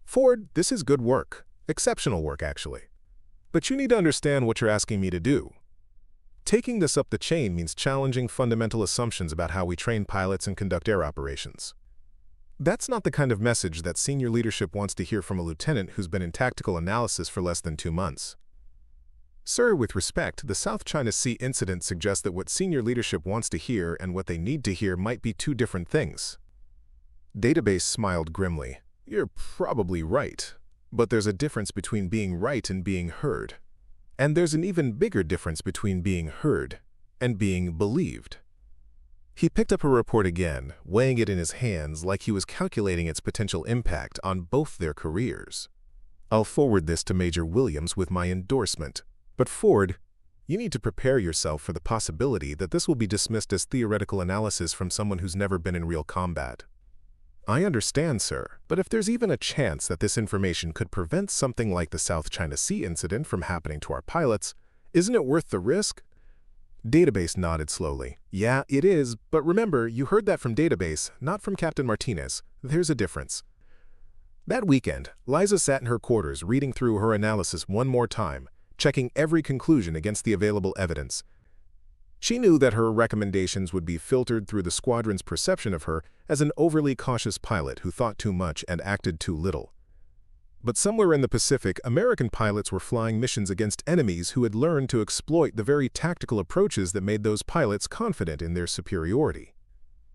Ford, this is good work. Exceptional work, actually. But you need to understand what you're asking me to do. Taking this up the chain means challenging fundamental assumptions about how we train pilots and conduct air operations. That's not the kind of message that senior leadership wants to hear from a lieutenant who's been in tactical analysis for less than 2 months. Sir, with respect, the South China Sea incident suggests that what senior leadership wants to hear and what they need to hear might be 2 different things. Database smiled grimly. You're probably right, but there's a difference between being right and being heard. And there's an even bigger difference between being heard and being believed. He picked up her report again, weighing it in his hands like he was calculating its potential impact on both their careers. I'll forward this to Major Williams with my endorsement. But Ford, you need to prepare yourself for the possibility that this will be dismissed as theoretical analysis from someone who's never been in real combat. I understand, sir, but if there's even a chance that this information could prevent something like the South China Sea incident from happening to our pilots, isn't it worth the risk? Database nodded slowly. Yeah, it is, but remember, you heard that from Database, not from Captain Martinez. There's a difference. That weekend, Liza sat in her quarters reading through her analysis one more time, checking every conclusion against the available evidence. She knew that her recommendations would be filtered through the squadron's perception of her as an overly cautious pilot who thought too much and acted too little. But somewhere in the Pacific, American pilots were flying missions against enemies who had learned to exploit the very tactical approaches that made those pilots confident in their superiority.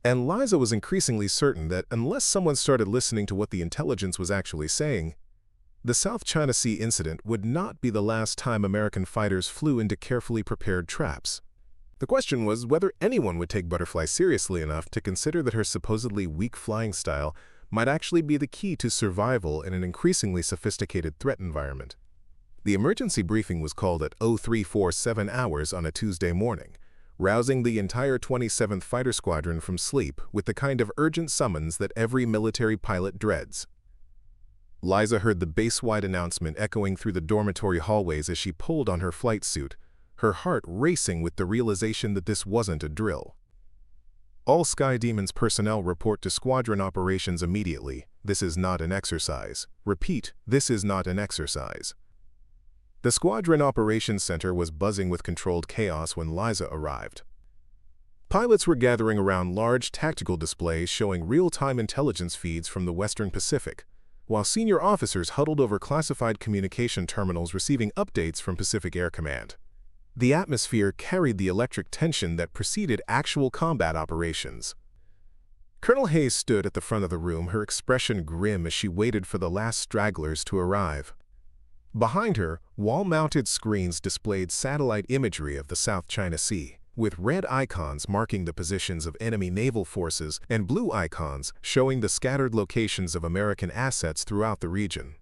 And Liza was increasingly certain that unless someone started listening to what the intelligence was actually saying, the South China Sea incident would not be the last time American fighters flew into carefully prepared traps. The question was whether anyone would take Butterfly seriously enough to consider that her supposedly weak flying style might actually be the key to survival in an increasingly sophisticated threat environment. The emergency briefing was called at 0347 hours on a Tuesday morning, rousing the entire 27th Fighter Squadron from sleep with the kind of urgent summons that every military pilot dreads. Liza heard the base-wide announcement echoing through the dormitory hallways as she pulled on her flight suit, her heart racing with the realization that this wasn't a drill. All Sky Demons personnel report to squadron operations immediately. This is not an exercise. Repeat, this is not an exercise. The Squadron Operations Center was buzzing with controlled chaos when Liza arrived. Pilots were gathering around large tactical displays showing real-time intelligence feeds from the Western Pacific, while senior officers huddled over classified communication terminals receiving updates from Pacific Air Command. The atmosphere carried the electric tension that preceded actual combat operations. Colonel Hayes stood at the front of the room, her expression grim as she waited for the last stragglers to arrive. Behind her, wall-mounted screens displayed satellite imagery of the South China Sea, with red icons marking the positions of enemy naval forces and blue icons showing the scattered locations of American assets throughout the region.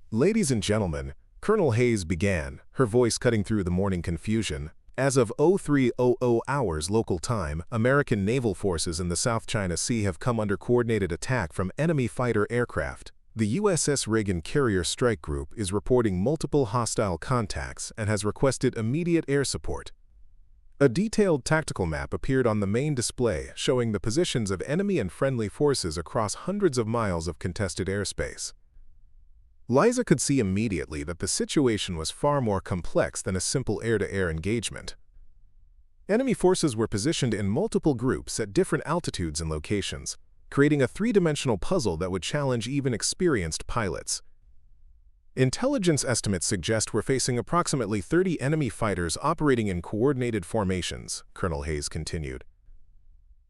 Ladies and gentlemen, Colonel Hayes began, her voice cutting through the morning confusion. As of 0300 hours local time, American naval forces in the South China Sea have come under coordinated attack from enemy fighter aircraft. The USS Reagan Carrier Strike Group is reporting multiple hostile contacts and has requested immediate air support. A detailed tactical map appeared on the main display showing the positions of enemy and friendly forces across hundreds of miles of contested airspace. Liza could see immediately that the situation was far more complex than a simple air-to-air engagement. Enemy forces were positioned in multiple groups at different altitudes and locations, creating a three-dimensional puzzle that would challenge even experienced pilots. Intelligence estimates suggest we're facing approximately 30 enemy fighters operating in coordinated formations, Colonel Hayes continued.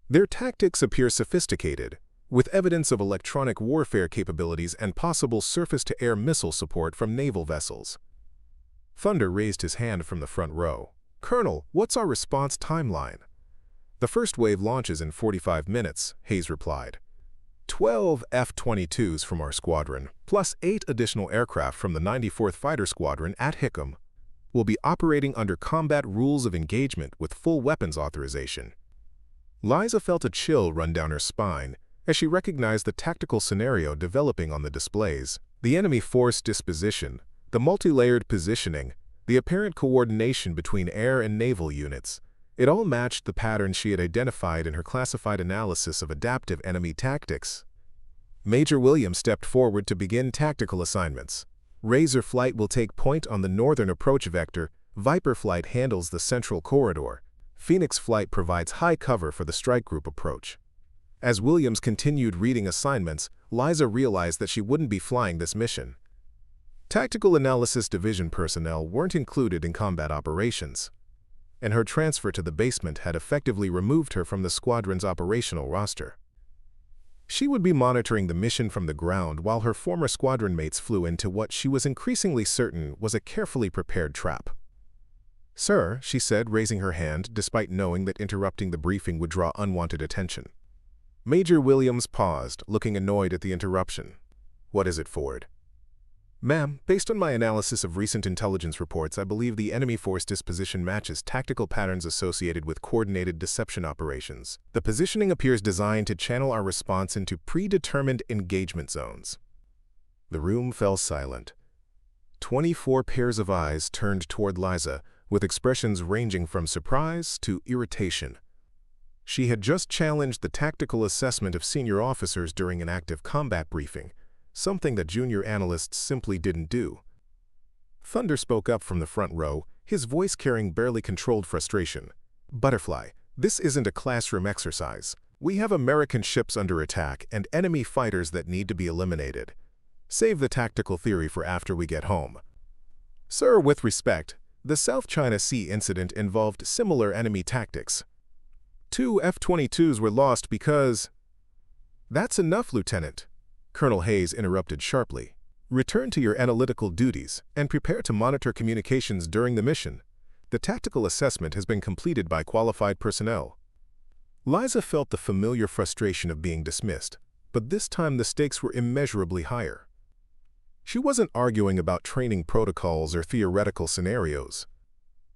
Their tactics appear sophisticated, with evidence of electronic warfare capabilities and possible surface-to-air missile support from naval vessels. Thunder raised his hand from the front row. "Colonel, what's our response timeline?" "The first wave launches in 45 minutes, Hayes replied. 12 F-22s from our squadron, plus 8 additional aircraft from the 94th Fighter Squadron at Hickam, will be operating under combat rules of engagement with full weapons authorization." Liza felt a chill run down her spine as she recognized the tactical scenario developing on the displays. The enemy force disposition, the multi-layered positioning, the apparent coordination between air and naval units. It all matched the pattern she had identified in her classified analysis of adaptive enemy tactics. Major Williams stepped forward to begin tactical assignments. Razor Flight will take point on the northern approach vector, Viper Flight handles the central corridor, Phoenix Flight provides high cover for the strike group approach. As Williams continued reading assignments, Liza realized that she wouldn't be flying this mission. Tactical Analysis Division personnel weren't included in combat operations, and her transfer to the basement had effectively removed her from the squadron's operational roster. She would be monitoring the mission from the ground while her former squadron mates flew into what she was increasingly certain was a carefully prepared trap. "Sir," she said, raising her hand, despite knowing that interrupting the briefing would draw unwanted attention. Major Williams paused, looking annoyed at the interruption. "What is it, Ford?" "Ma'am, based on my analysis of recent intelligence reports, I believe the enemy force disposition matches tactical patterns associated with coordinated deception operations. The positioning appears designed to channel our response into predetermined engagement zones." The room fell silent. 24 pairs of eyes turned toward Liza, with expressions ranging from surprise to irritation. She had just challenged the tactical assessment of senior officers during an active combat briefing, something that junior analysts simply didn't do. Thunder spoke up from the front row, his voice carrying barely controlled frustration. "Butterfly, this isn't a classroom exercise. We have American ships under attack and enemy fighters that need to be eliminated. Save the tactical theory for after we get home." "Sir, with respect, the South China Sea incident involved similar enemy tactics. 2 F-22s were lost because—" "That's enough, Lieutenant," Colonel Hayes interrupted sharply. "Return to your analytical duties and prepare to monitor communications during the mission. The tactical assessment has been completed by qualified personnel." Liza felt the familiar frustration of being dismissed, but this time the stakes were immeasurably higher. She wasn't arguing about training protocols or theoretical scenarios.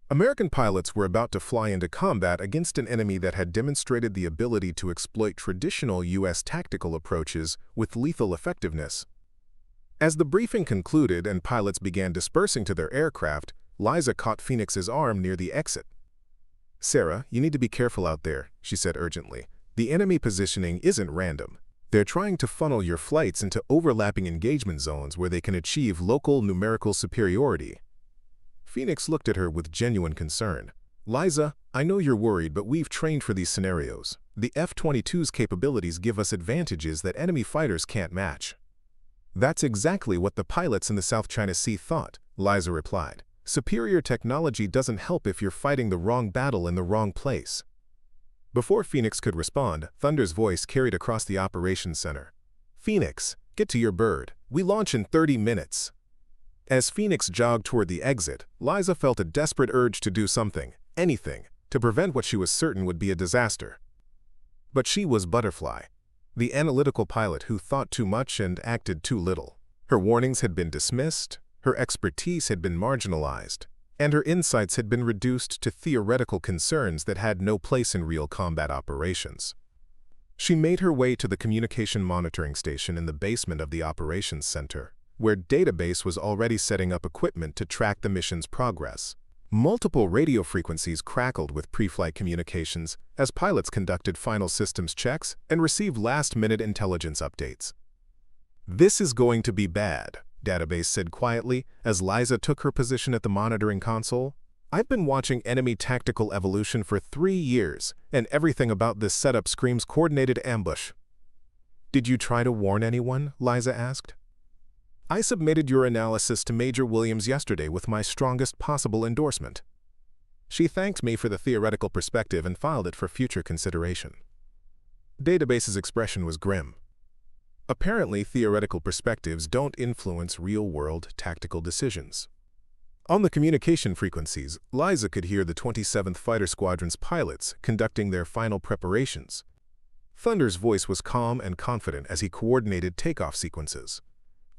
American pilots were about to fly into combat against an enemy that had demonstrated the ability to exploit traditional U.S. tactical approaches with lethal effectiveness. As the briefing concluded and pilots began dispersing to their aircraft, Liza caught Phoenix's arm near the exit. "Sarah, you need to be careful out there," she said urgently. "The enemy positioning isn't random. They're trying to funnel your flights into overlapping engagement zones where they can achieve local numerical superiority." Phoenix looked at her with genuine concern. "Liza, I know you're worried, but we've trained for these scenarios. The F-22's capabilities give us advantages that enemy fighters can't match." "That's exactly what the pilots in the South China Sea thought," Liza replied. "Superior technology doesn't help if you're fighting the wrong battle in the wrong place." Before Phoenix could respond, Thunder's voice carried across the operations center. "Phoenix, get to your bird. We launch in 30 minutes." As Phoenix jogged toward the exit, Liza felt a desperate urge to do something, anything, to prevent what she was certain would be a disaster. But she was Butterfly, the analytical pilot who thought too much and acted too little. Her warnings had been dismissed, Her expertise had been marginalized, and her insights had been reduced to theoretical concerns that had no place in real combat operations. She made her way to the communication monitoring station in the basement of the operations center, where Database was already setting up equipment to track the mission's progress. Multiple radio frequencies crackled with pre-flight communications as pilots conducted final systems checks and received last-minute intelligence updates. "This is going to be bad," Database said quietly as Liza took her position at the monitoring console. "I've been watching enemy tactical evolution for 3 years, and everything about this setup screams coordinated ambush." "Did you try to warn anyone?" Liza asked. "I submitted your analysis to Major Williams yesterday with my strongest possible endorsement. She thanked me for the theoretical perspective and filed it for future consideration." Database's expression was grim. Apparently, theoretical perspectives don't influence real-world tactical decisions. On the communication frequencies, Liza could hear the 27th Fighter Squadron's pilots conducting their final preparations. Thunder's voice was calm and confident as he coordinated takeoff sequences.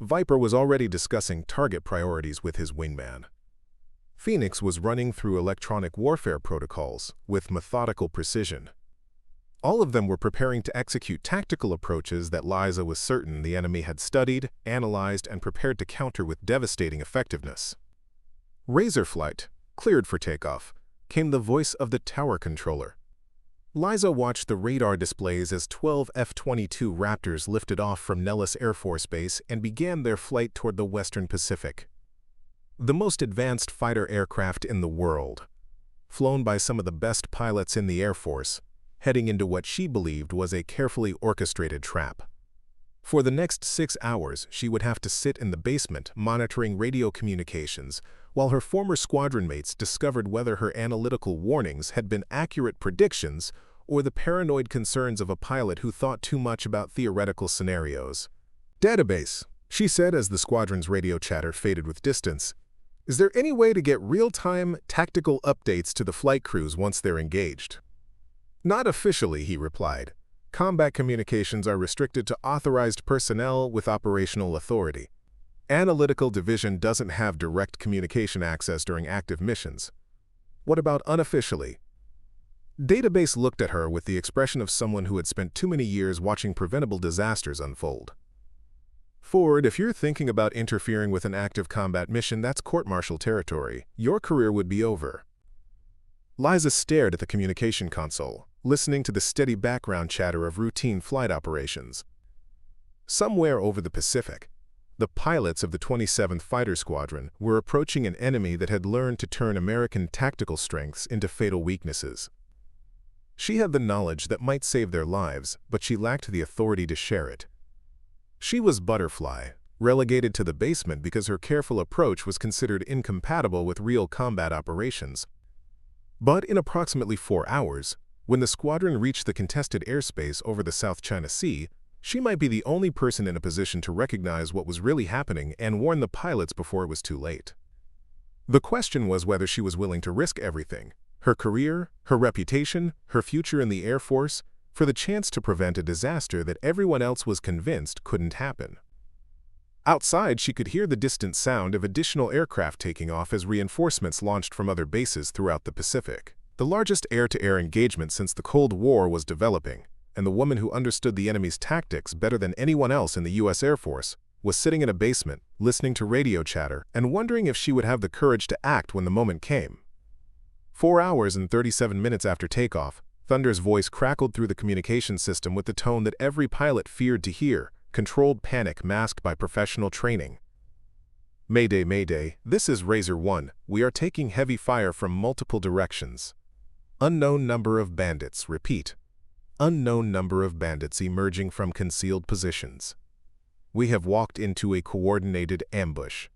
Viper was already discussing target priorities with his wingman. Phoenix was running through electronic warfare protocols with methodical precision. All of them were preparing to execute tactical approaches that Liza was certain the enemy had studied, analyzed, and prepared to counter with devastating effectiveness. "Razor flight, cleared for takeoff," came the voice of the tower controller. Liza watched the radar displays as 12 F-22 Raptors lifted off from Nellis Air Force Base and began their flight toward the Western Pacific. The most advanced fighter aircraft in the world, flown by some of the best pilots in the Air Force, heading into what she believed was a carefully orchestrated trap. For the next 6 hours, she would have to sit in the basement monitoring radio communications while her former squadron mates discovered whether her analytical warnings had been accurate predictions or the paranoid concerns of a pilot who thought too much about theoretical scenarios. "Database," she said as the squadron's radio chatter faded with distance, "is there any way to get real-time tactical updates to the flight crews once they're engaged?" "Not officially," he replied. "Combat communications are restricted to authorized personnel with operational authority. Analytical Division doesn't have direct communication access during active missions." "What about unofficially?" Database looked at her with the expression of someone who had spent too many years watching preventable disasters unfold. "Ford, if you're thinking about interfering with an active combat mission, that's court-martial territory. Your career would be over." Liza stared at the communication console, listening to the steady background chatter of routine flight operations. Somewhere over the Pacific, the pilots of the 27th Fighter Squadron were approaching an enemy that had learned to turn American tactical strengths into fatal weaknesses. She had the knowledge that might save their lives, but she lacked the authority to share it. She was Butterfly, relegated to the basement because her careful approach was considered incompatible with real combat operations. But in approximately 4 hours, when the squadron reached the contested airspace over the South China Sea, she might be the only person in a position to recognize what was really happening and warn the pilots before it was too late. The question was whether she was willing to risk everything, her career, her reputation, her future in the Air Force, for the chance to prevent a disaster that everyone else was convinced couldn't happen. Outside, she could hear the distant sound of additional aircraft taking off as reinforcements launched from other bases throughout the Pacific. The largest air-to-air engagement since the Cold War was developing, and the woman who understood the enemy's tactics better than anyone else in the U.S. Air Force was sitting in a basement, listening to radio chatter and wondering if she would have the courage to act when the moment came. 4 hours and 37 minutes after takeoff, Thunder's voice crackled through the communication system with the tone that every pilot feared to hear, controlled panic masked by professional training. "Mayday, Mayday, this is Razor 1. We are taking heavy fire from multiple directions. Unknown number of bandits, repeat. Unknown number of bandits emerging from concealed positions. We have walked into a coordinated ambush."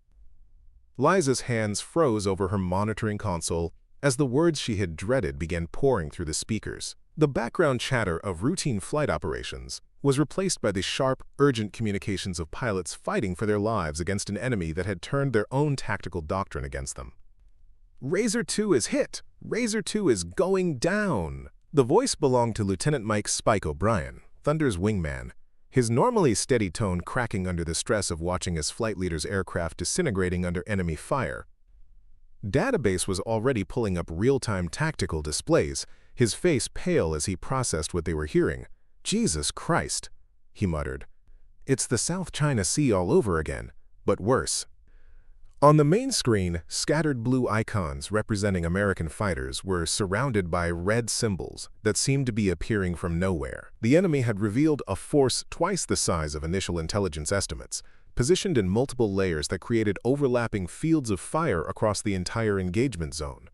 Liza's hands froze over her monitoring console as the words she had dreaded began pouring through the speakers. The background chatter of routine flight operations was replaced by the sharp, urgent communications of pilots fighting for their lives against an enemy that had turned their own tactical doctrine against them. "Razor 2 is hit! Razor 2 is going down!" The voice belonged to Lieutenant Mike "Spike" O'Brien, Thunder's wingman, his normally steady tone cracking under the stress of watching his flight leader's aircraft disintegrating under enemy fire. Database was already pulling up real-time tactical displays, his face pale as he processed what they were hearing. "Jesus Christ," he muttered. "It's the South China Sea all over again, but worse." On the main screen, scattered blue icons representing American fighters were surrounded by red symbols that seemed to be appearing from nowhere. The enemy had revealed a force twice the size of initial intelligence estimates, positioned in multiple layers that created overlapping fields of fire across the entire engagement zone.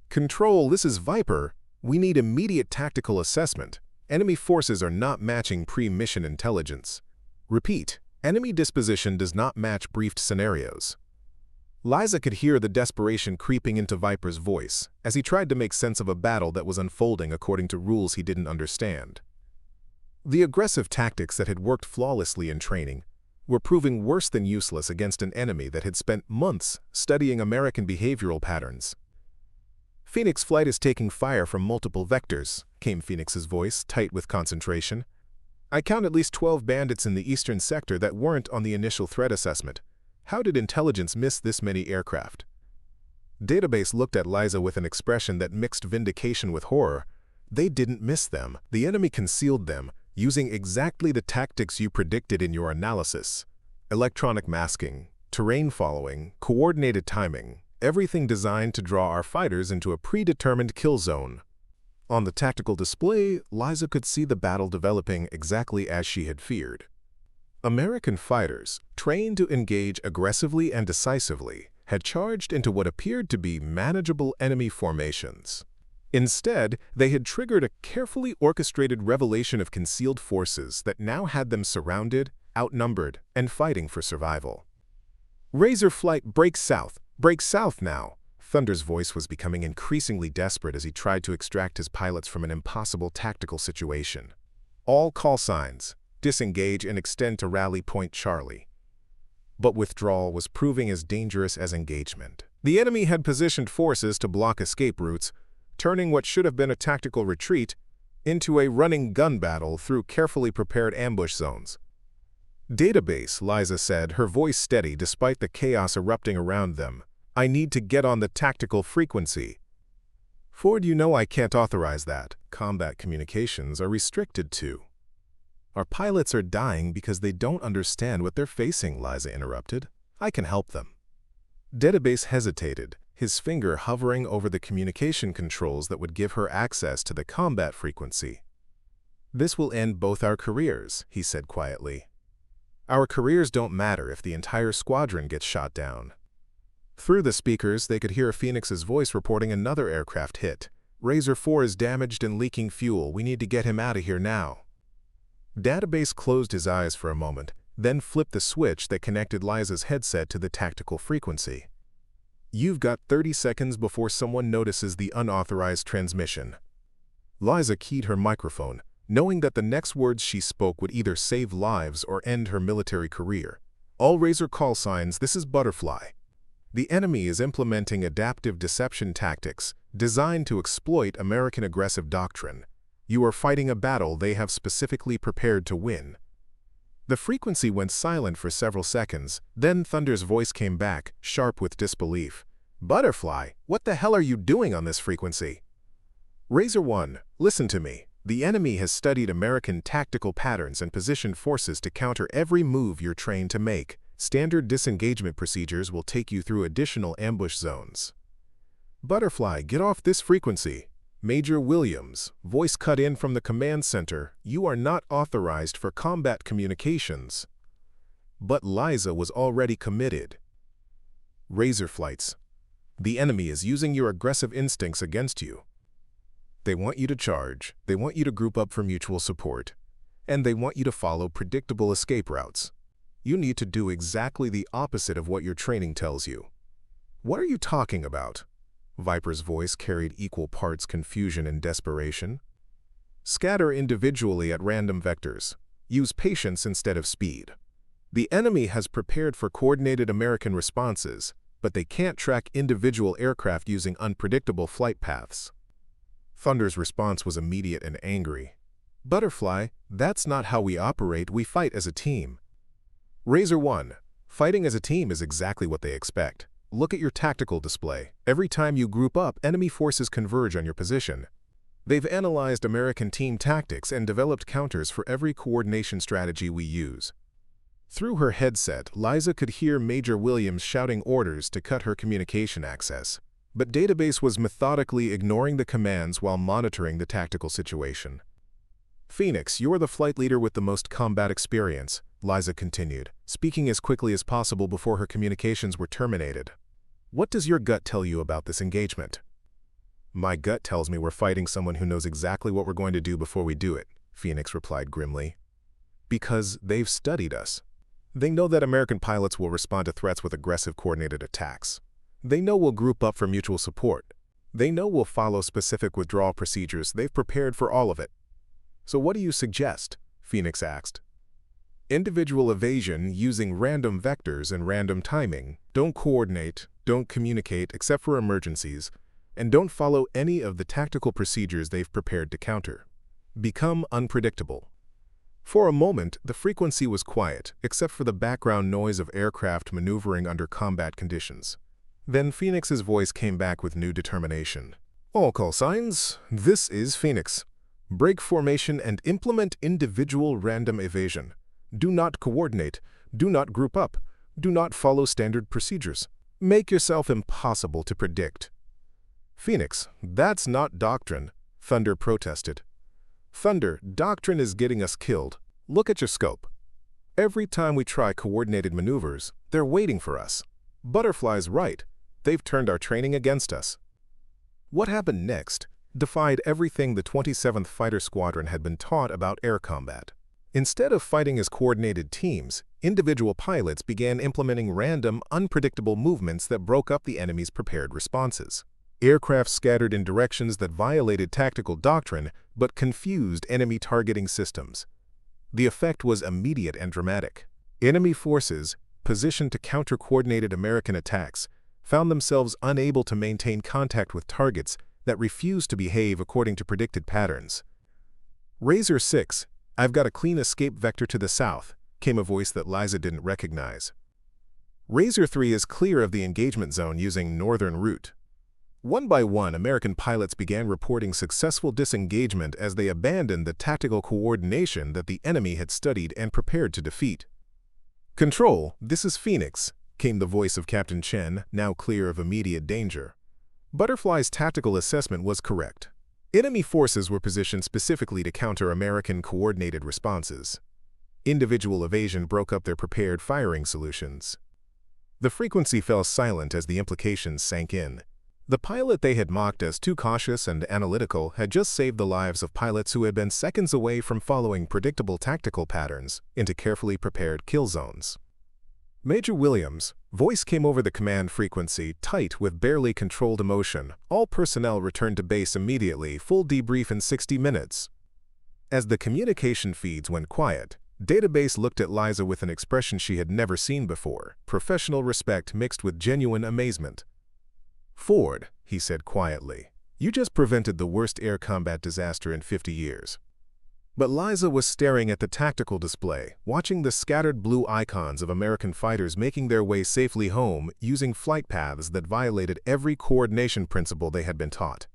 "Control, this is Viper. We need immediate tactical assessment. Enemy forces are not matching pre-mission intelligence. Repeat, enemy disposition does not match briefed scenarios." Liza could hear the desperation creeping into Viper's voice as he tried to make sense of a battle that was unfolding according to rules he didn't understand. The aggressive tactics that had worked flawlessly in training were proving worse than useless against an enemy that had spent months studying American behavioral patterns. "Phoenix flight is taking fire from multiple vectors," came Phoenix's voice, tight with concentration. "I count at least 12 bandits in the eastern sector that weren't on the initial threat assessment. How did intelligence miss this many aircraft?" Database looked at Liza with an expression that mixed vindication with horror. "They didn't miss them. The enemy concealed them, using exactly the tactics you predicted in your analysis. Electronic masking, terrain following, coordinated timing, everything designed to draw our fighters into a predetermined kill zone." On the tactical display, Liza could see the battle developing exactly as she had feared. American fighters, trained to engage aggressively and decisively, had charged into what appeared to be manageable enemy formations. Instead, they had triggered a carefully orchestrated revelation of concealed forces that now had them surrounded, outnumbered, and fighting for survival. "Razor flight, break south now." Thunder's voice was becoming increasingly desperate as he tried to extract his pilots from an impossible tactical situation. "All call signs. Disengage and extend to rally point Charlie." But withdrawal was proving as dangerous as engagement. The enemy had positioned forces to block escape routes, turning what should have been a tactical retreat into a running gun battle through carefully prepared ambush zones. "Database," Liza said, her voice steady despite the chaos erupting around them. "I need to get on the tactical frequency." "Ford, you know I can't authorize that. Combat communications are restricted to." "Our pilots are dying because they don't understand what they're facing," Liza interrupted. "I can help them." Database hesitated, his finger hovering over the communication controls that would give her access to the combat frequency. "This will end both our careers," he said quietly. "Our careers don't matter if the entire squadron gets shot down." Through the speakers, they could hear Phoenix's voice reporting another aircraft hit. "Razor 4 is damaged and leaking fuel. We need to get him out of here now." Database closed his eyes for a moment, then flipped the switch that connected Liza's headset to the tactical frequency. "You've got 30 seconds before someone notices the unauthorized transmission." Liza keyed her microphone, knowing that the next words she spoke would either save lives or end her military career. "All Razor call signs, this is Butterfly. The enemy is implementing adaptive deception tactics designed to exploit American aggressive doctrine. You are fighting a battle they have specifically prepared to win." The frequency went silent for several seconds, then Thunder's voice came back, sharp with disbelief. "Butterfly, what the hell are you doing on this frequency?" "Razor 1, listen to me. The enemy has studied American tactical patterns and positioned forces to counter every move you're trained to make. Standard disengagement procedures will take you through additional ambush zones." "Butterfly, get off this frequency." "Major Williams, voice cut in from the command center, you are not authorized for combat communications." But Liza was already committed. "Razor flights. The enemy is using your aggressive instincts against you. They want you to charge, they want you to group up for mutual support, and they want you to follow predictable escape routes. You need to do exactly the opposite of what your training tells you." "What are you talking about?" Viper's voice carried equal parts confusion and desperation. "Scatter individually at random vectors. Use patience instead of speed. The enemy has prepared for coordinated American responses, but they can't track individual aircraft using unpredictable flight paths." Thunder's response was immediate and angry. "Butterfly, That's not how we operate, we fight as a team. Razor 1. Fighting as a team is exactly what they expect. Look at your tactical display. Every time you group up, enemy forces converge on your position. They've analyzed American team tactics and developed counters for every coordination strategy we use. Through her headset, Liza could hear Major Williams shouting orders to cut her communication access. But Database was methodically ignoring the commands while monitoring the tactical situation. Phoenix, you're the flight leader with the most combat experience, Liza continued, speaking as quickly as possible before her communications were terminated. What does your gut tell you about this engagement? My gut tells me we're fighting someone who knows exactly what we're going to do before we do it, Phoenix replied grimly. Because they've studied us. They know that American pilots will respond to threats with aggressive coordinated attacks. They know we'll group up for mutual support. They know we'll follow specific withdrawal procedures. They've prepared for all of it. So what do you suggest? Phoenix asked. Individual evasion using random vectors and random timing. Don't coordinate, don't communicate except for emergencies, and don't follow any of the tactical procedures they've prepared to counter. Become unpredictable. For a moment, the frequency was quiet, except for the background noise of aircraft maneuvering under combat conditions. Then Phoenix's voice came back with new determination. All call signs, this is Phoenix. Break formation and implement individual random evasion. Do not coordinate, do not group up, do not follow standard procedures. Make yourself impossible to predict. Phoenix, that's not doctrine, Thunder protested. Thunder, doctrine is getting us killed. Look at your scope. Every time we try coordinated maneuvers, they're waiting for us. Butterfly's right. They've turned our training against us. What happened next defied everything the 27th Fighter Squadron had been taught about air combat. Instead of fighting as coordinated teams, individual pilots began implementing random, unpredictable movements that broke up the enemy's prepared responses. Aircraft scattered in directions that violated tactical doctrine but confused enemy targeting systems. The effect was immediate and dramatic. Enemy forces, positioned to counter coordinated American attacks, found themselves unable to maintain contact with targets that refused to behave according to predicted patterns. Razor 6, I've got a clean escape vector to the south, came a voice that Liza didn't recognize. Razor 3 is clear of the engagement zone using northern route. One by one, American pilots began reporting successful disengagement as they abandoned the tactical coordination that the enemy had studied and prepared to defeat. Control, this is Phoenix, came the voice of Captain Chen, now clear of immediate danger. Butterfly's tactical assessment was correct. Enemy forces were positioned specifically to counter American coordinated responses. Individual evasion broke up their prepared firing solutions. The frequency fell silent as the implications sank in. The pilot they had mocked as too cautious and analytical had just saved the lives of pilots who had been seconds away from following predictable tactical patterns into carefully prepared kill zones. Major Williams' voice came over the command frequency, tight with barely controlled emotion. All personnel returned to base immediately, full debrief in 60 minutes. As the communication feeds went quiet, Database looked at Liza with an expression she had never seen before, professional respect mixed with genuine amazement. Ford, he said quietly, you just prevented the worst air combat disaster in 50 years. But Liza was staring at the tactical display, watching the scattered blue icons of American fighters making their way safely home using flight paths that violated every coordination principle they had been taught.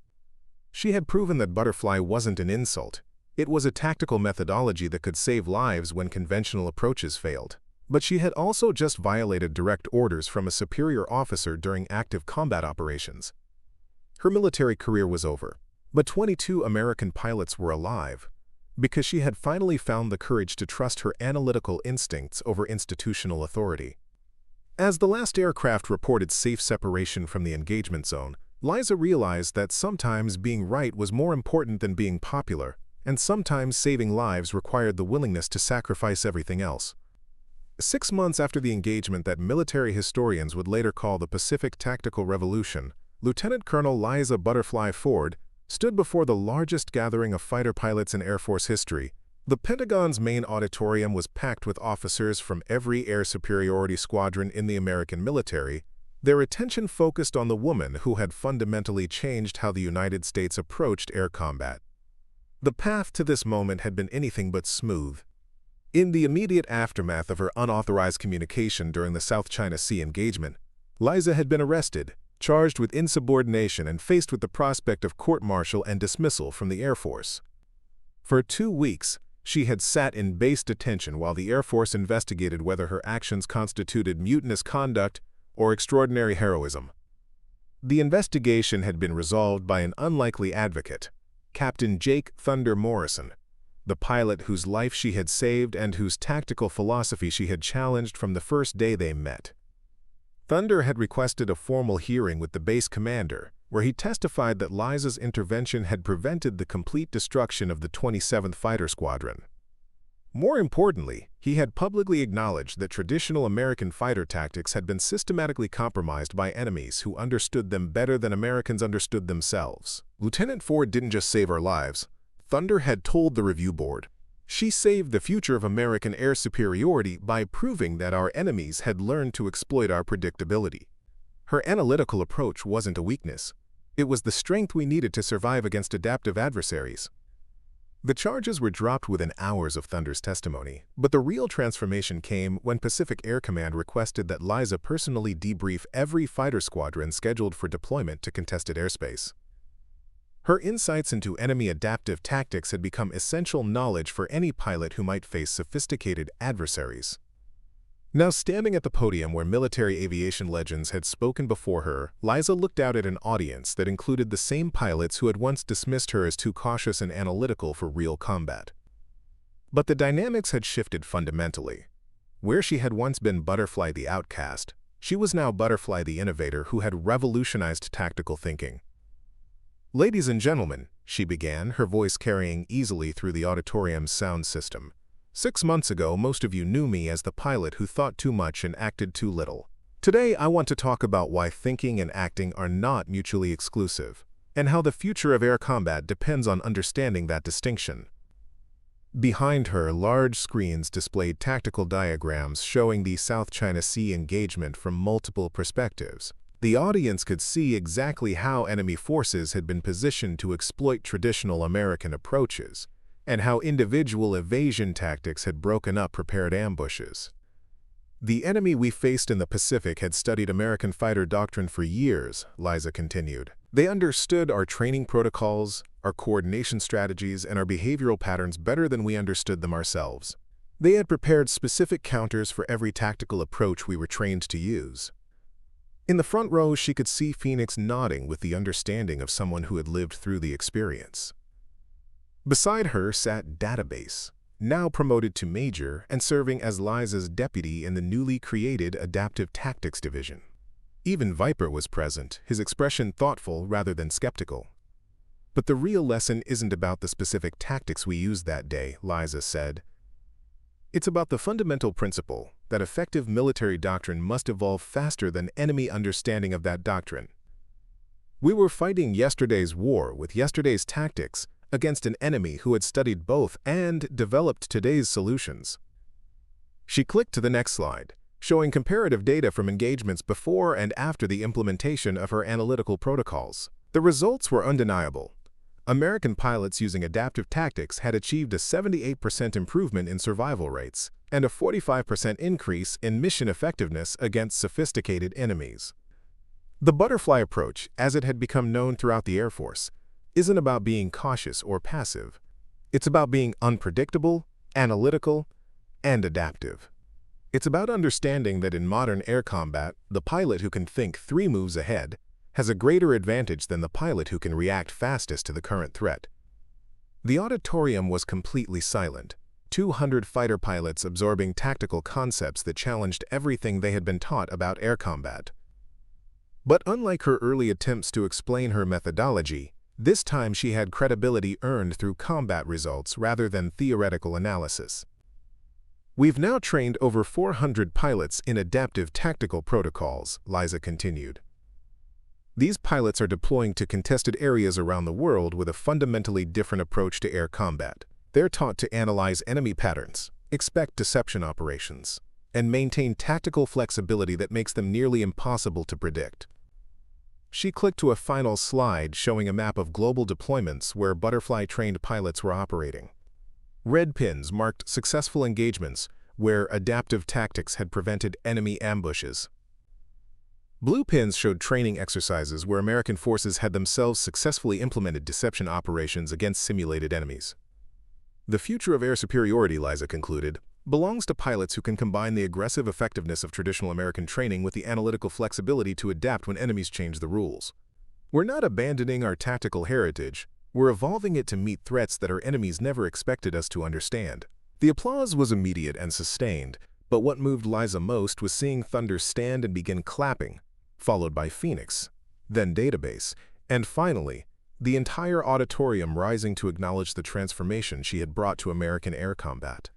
She had proven that Butterfly wasn't an insult. It was a tactical methodology that could save lives when conventional approaches failed. But she had also just violated direct orders from a superior officer during active combat operations. Her military career was over, but 22 American pilots were alive, because she had finally found the courage to trust her analytical instincts over institutional authority. As the last aircraft reported safe separation from the engagement zone, Liza realized that sometimes being right was more important than being popular, and sometimes saving lives required the willingness to sacrifice everything else. 6 months after the engagement that military historians would later call the Pacific Tactical Revolution, Lieutenant Colonel Liza Butterfly Ford stood before the largest gathering of fighter pilots in Air Force history. The Pentagon's main auditorium was packed with officers from every air superiority squadron in the American military, their attention focused on the woman who had fundamentally changed how the United States approached air combat. The path to this moment had been anything but smooth. In the immediate aftermath of her unauthorized communication during the South China Sea engagement, Liza had been arrested, charged with insubordination, and faced with the prospect of court-martial and dismissal from the Air Force. For 2 weeks, she had sat in base detention while the Air Force investigated whether her actions constituted mutinous conduct or extraordinary heroism. The investigation had been resolved by an unlikely advocate, Captain Jake "Thunder" Morrison, the pilot whose life she had saved and whose tactical philosophy she had challenged from the first day they met. Thunder had requested a formal hearing with the base commander, where he testified that Liza's intervention had prevented the complete destruction of the 27th Fighter Squadron. More importantly, he had publicly acknowledged that traditional American fighter tactics had been systematically compromised by enemies who understood them better than Americans understood themselves. Lieutenant Ford didn't just save our lives, Thunder had told the review board. She saved the future of American air superiority by proving that our enemies had learned to exploit our predictability. Her analytical approach wasn't a weakness. It was the strength we needed to survive against adaptive adversaries. The charges were dropped within hours of Thunder's testimony, but the real transformation came when Pacific Air Command requested that Liza personally debrief every fighter squadron scheduled for deployment to contested airspace. Her insights into enemy adaptive tactics had become essential knowledge for any pilot who might face sophisticated adversaries. Now standing at the podium where military aviation legends had spoken before her, Liza looked out at an audience that included the same pilots who had once dismissed her as too cautious and analytical for real combat. But the dynamics had shifted fundamentally. Where she had once been Butterfly the outcast, she was now Butterfly the innovator who had revolutionized tactical thinking. "Ladies and gentlemen," she began, her voice carrying easily through the auditorium's sound system. "6 months ago, most of you knew me as the pilot who thought too much and acted too little. Today, I want to talk about why thinking and acting are not mutually exclusive, and how the future of air combat depends on understanding that distinction." Behind her, large screens displayed tactical diagrams showing the South China Sea engagement from multiple perspectives. The audience could see exactly how enemy forces had been positioned to exploit traditional American approaches, and how individual evasion tactics had broken up prepared ambushes. "The enemy we faced in the Pacific had studied American fighter doctrine for years," Liza continued. "They understood our training protocols, our coordination strategies, and our behavioral patterns better than we understood them ourselves. They had prepared specific counters for every tactical approach we were trained to use." In the front row, she could see Phoenix nodding with the understanding of someone who had lived through the experience. Beside her sat Database, now promoted to Major and serving as Liza's deputy in the newly created Adaptive Tactics Division. Even Viper was present, his expression thoughtful rather than skeptical. "But the real lesson isn't about the specific tactics we used that day," Liza said. "It's about the fundamental principle that effective military doctrine must evolve faster than enemy understanding of that doctrine. We were fighting yesterday's war with yesterday's tactics against an enemy who had studied both and developed today's solutions." She clicked to the next slide, showing comparative data from engagements before and after the implementation of her analytical protocols. The results were undeniable. American pilots using adaptive tactics had achieved a 78% improvement in survival rates and a 45% increase in mission effectiveness against sophisticated enemies. The butterfly approach, as it had become known throughout the Air Force, isn't about being cautious or passive. It's about being unpredictable, analytical, and adaptive. It's about understanding that in modern air combat, the pilot who can think 3 moves ahead has a greater advantage than the pilot who can react fastest to the current threat. The auditorium was completely silent, 200 fighter pilots absorbing tactical concepts that challenged everything they had been taught about air combat. But unlike her early attempts to explain her methodology, this time she had credibility earned through combat results rather than theoretical analysis. "We've now trained over 400 pilots in adaptive tactical protocols," Liza continued. "These pilots are deploying to contested areas around the world with a fundamentally different approach to air combat. They're taught to analyze enemy patterns, expect deception operations, and maintain tactical flexibility that makes them nearly impossible to predict." She clicked to a final slide showing a map of global deployments where Butterfly-trained pilots were operating. Red pins marked successful engagements where adaptive tactics had prevented enemy ambushes. Blue pins showed training exercises where American forces had themselves successfully implemented deception operations against simulated enemies. The future of air superiority, Liza concluded, belongs to pilots who can combine the aggressive effectiveness of traditional American training with the analytical flexibility to adapt when enemies change the rules. We're not abandoning our tactical heritage, we're evolving it to meet threats that our enemies never expected us to understand. The applause was immediate and sustained, but what moved Liza most was seeing Thunder stand and begin clapping, followed by Phoenix, then Database, and finally, the entire auditorium rising to acknowledge the transformation she had brought to American air combat.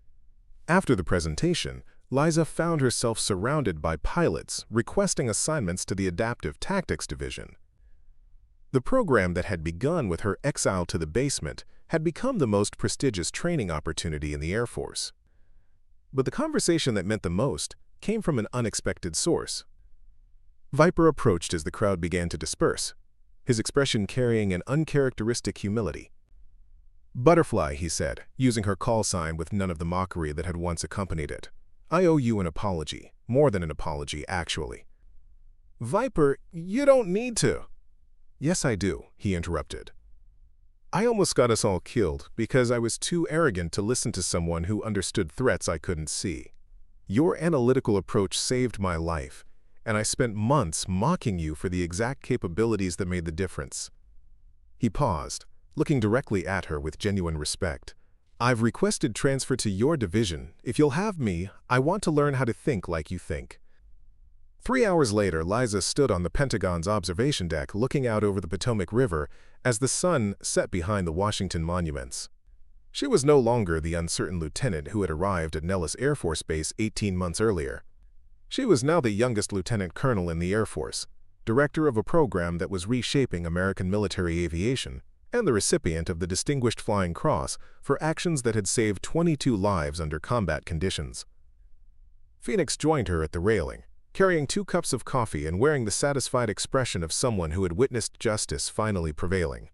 After the presentation, Liza found herself surrounded by pilots requesting assignments to the Adaptive Tactics Division. The program that had begun with her exile to the basement had become the most prestigious training opportunity in the Air Force. But the conversation that meant the most came from an unexpected source. Viper approached as the crowd began to disperse, his expression carrying an uncharacteristic humility. "Butterfly," he said, using her call sign with none of the mockery that had once accompanied it. "I owe you an apology, more than an apology, actually." "Viper, you don't need to." "Yes, I do," he interrupted. "I almost got us all killed because I was too arrogant to listen to someone who understood threats I couldn't see. Your analytical approach saved my life, and I spent months mocking you for the exact capabilities that made the difference." He paused, looking directly at her with genuine respect. "I've requested transfer to your division. If you'll have me, I want to learn how to think like you think." 3 hours later, Liza stood on the Pentagon's observation deck looking out over the Potomac River as the sun set behind the Washington monuments. She was no longer the uncertain lieutenant who had arrived at Nellis Air Force Base 18 months earlier. She was now the youngest lieutenant colonel in the Air Force, director of a program that was reshaping American military aviation, and the recipient of the Distinguished Flying Cross for actions that had saved 22 lives under combat conditions. Phoenix joined her at the railing, carrying 2 cups of coffee and wearing the satisfied expression of someone who had witnessed justice finally prevailing.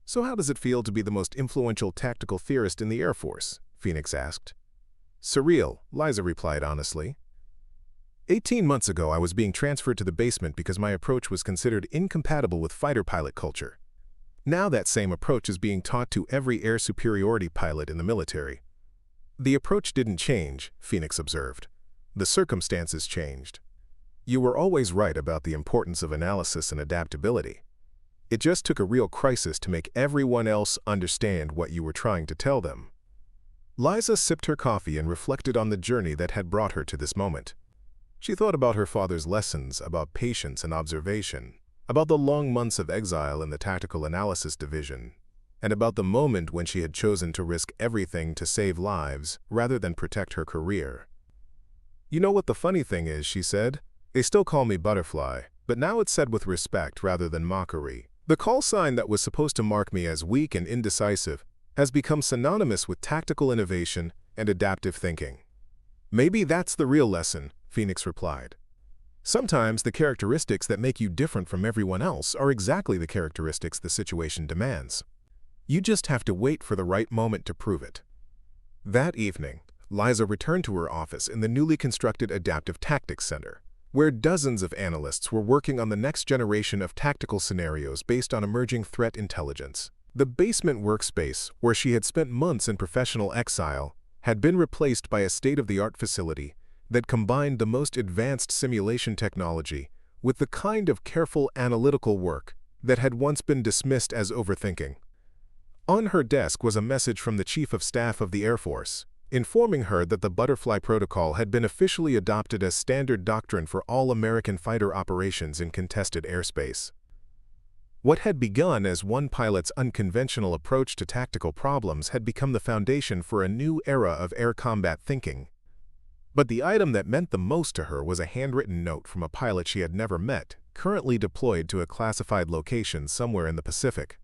"So how does it feel to be the most influential tactical theorist in the Air Force?" Phoenix asked. "Surreal," Liza replied honestly. 18 months ago, I was being transferred to the basement because my approach was considered incompatible with fighter pilot culture. Now that same approach is being taught to every air superiority pilot in the military." "The approach didn't change," Phoenix observed. "The circumstances changed. You were always right about the importance of analysis and adaptability. It just took a real crisis to make everyone else understand what you were trying to tell them." Liza sipped her coffee and reflected on the journey that had brought her to this moment. She thought about her father's lessons, about patience and observation, about the long months of exile in the Tactical Analysis Division, and about the moment when she had chosen to risk everything to save lives rather than protect her career. "You know what the funny thing is," she said. "They still call me Butterfly, but now it's said with respect rather than mockery. The call sign that was supposed to mark me as weak and indecisive has become synonymous with tactical innovation and adaptive thinking." "Maybe that's the real lesson," Phoenix replied. "Sometimes the characteristics that make you different from everyone else are exactly the characteristics the situation demands. You just have to wait for the right moment to prove it." That evening, Liza returned to her office in the newly constructed Adaptive Tactics Center, where dozens of analysts were working on the next generation of tactical scenarios based on emerging threat intelligence. The basement workspace, where she had spent months in professional exile, had been replaced by a state-of-the-art facility that combined the most advanced simulation technology with the kind of careful analytical work that had once been dismissed as overthinking. On her desk was a message from the Chief of Staff of the Air Force, informing her that the Butterfly Protocol had been officially adopted as standard doctrine for all American fighter operations in contested airspace. What had begun as one pilot's unconventional approach to tactical problems had become the foundation for a new era of air combat thinking. But the item that meant the most to her was a handwritten note from a pilot she had never met, currently deployed to a classified location somewhere in the Pacific.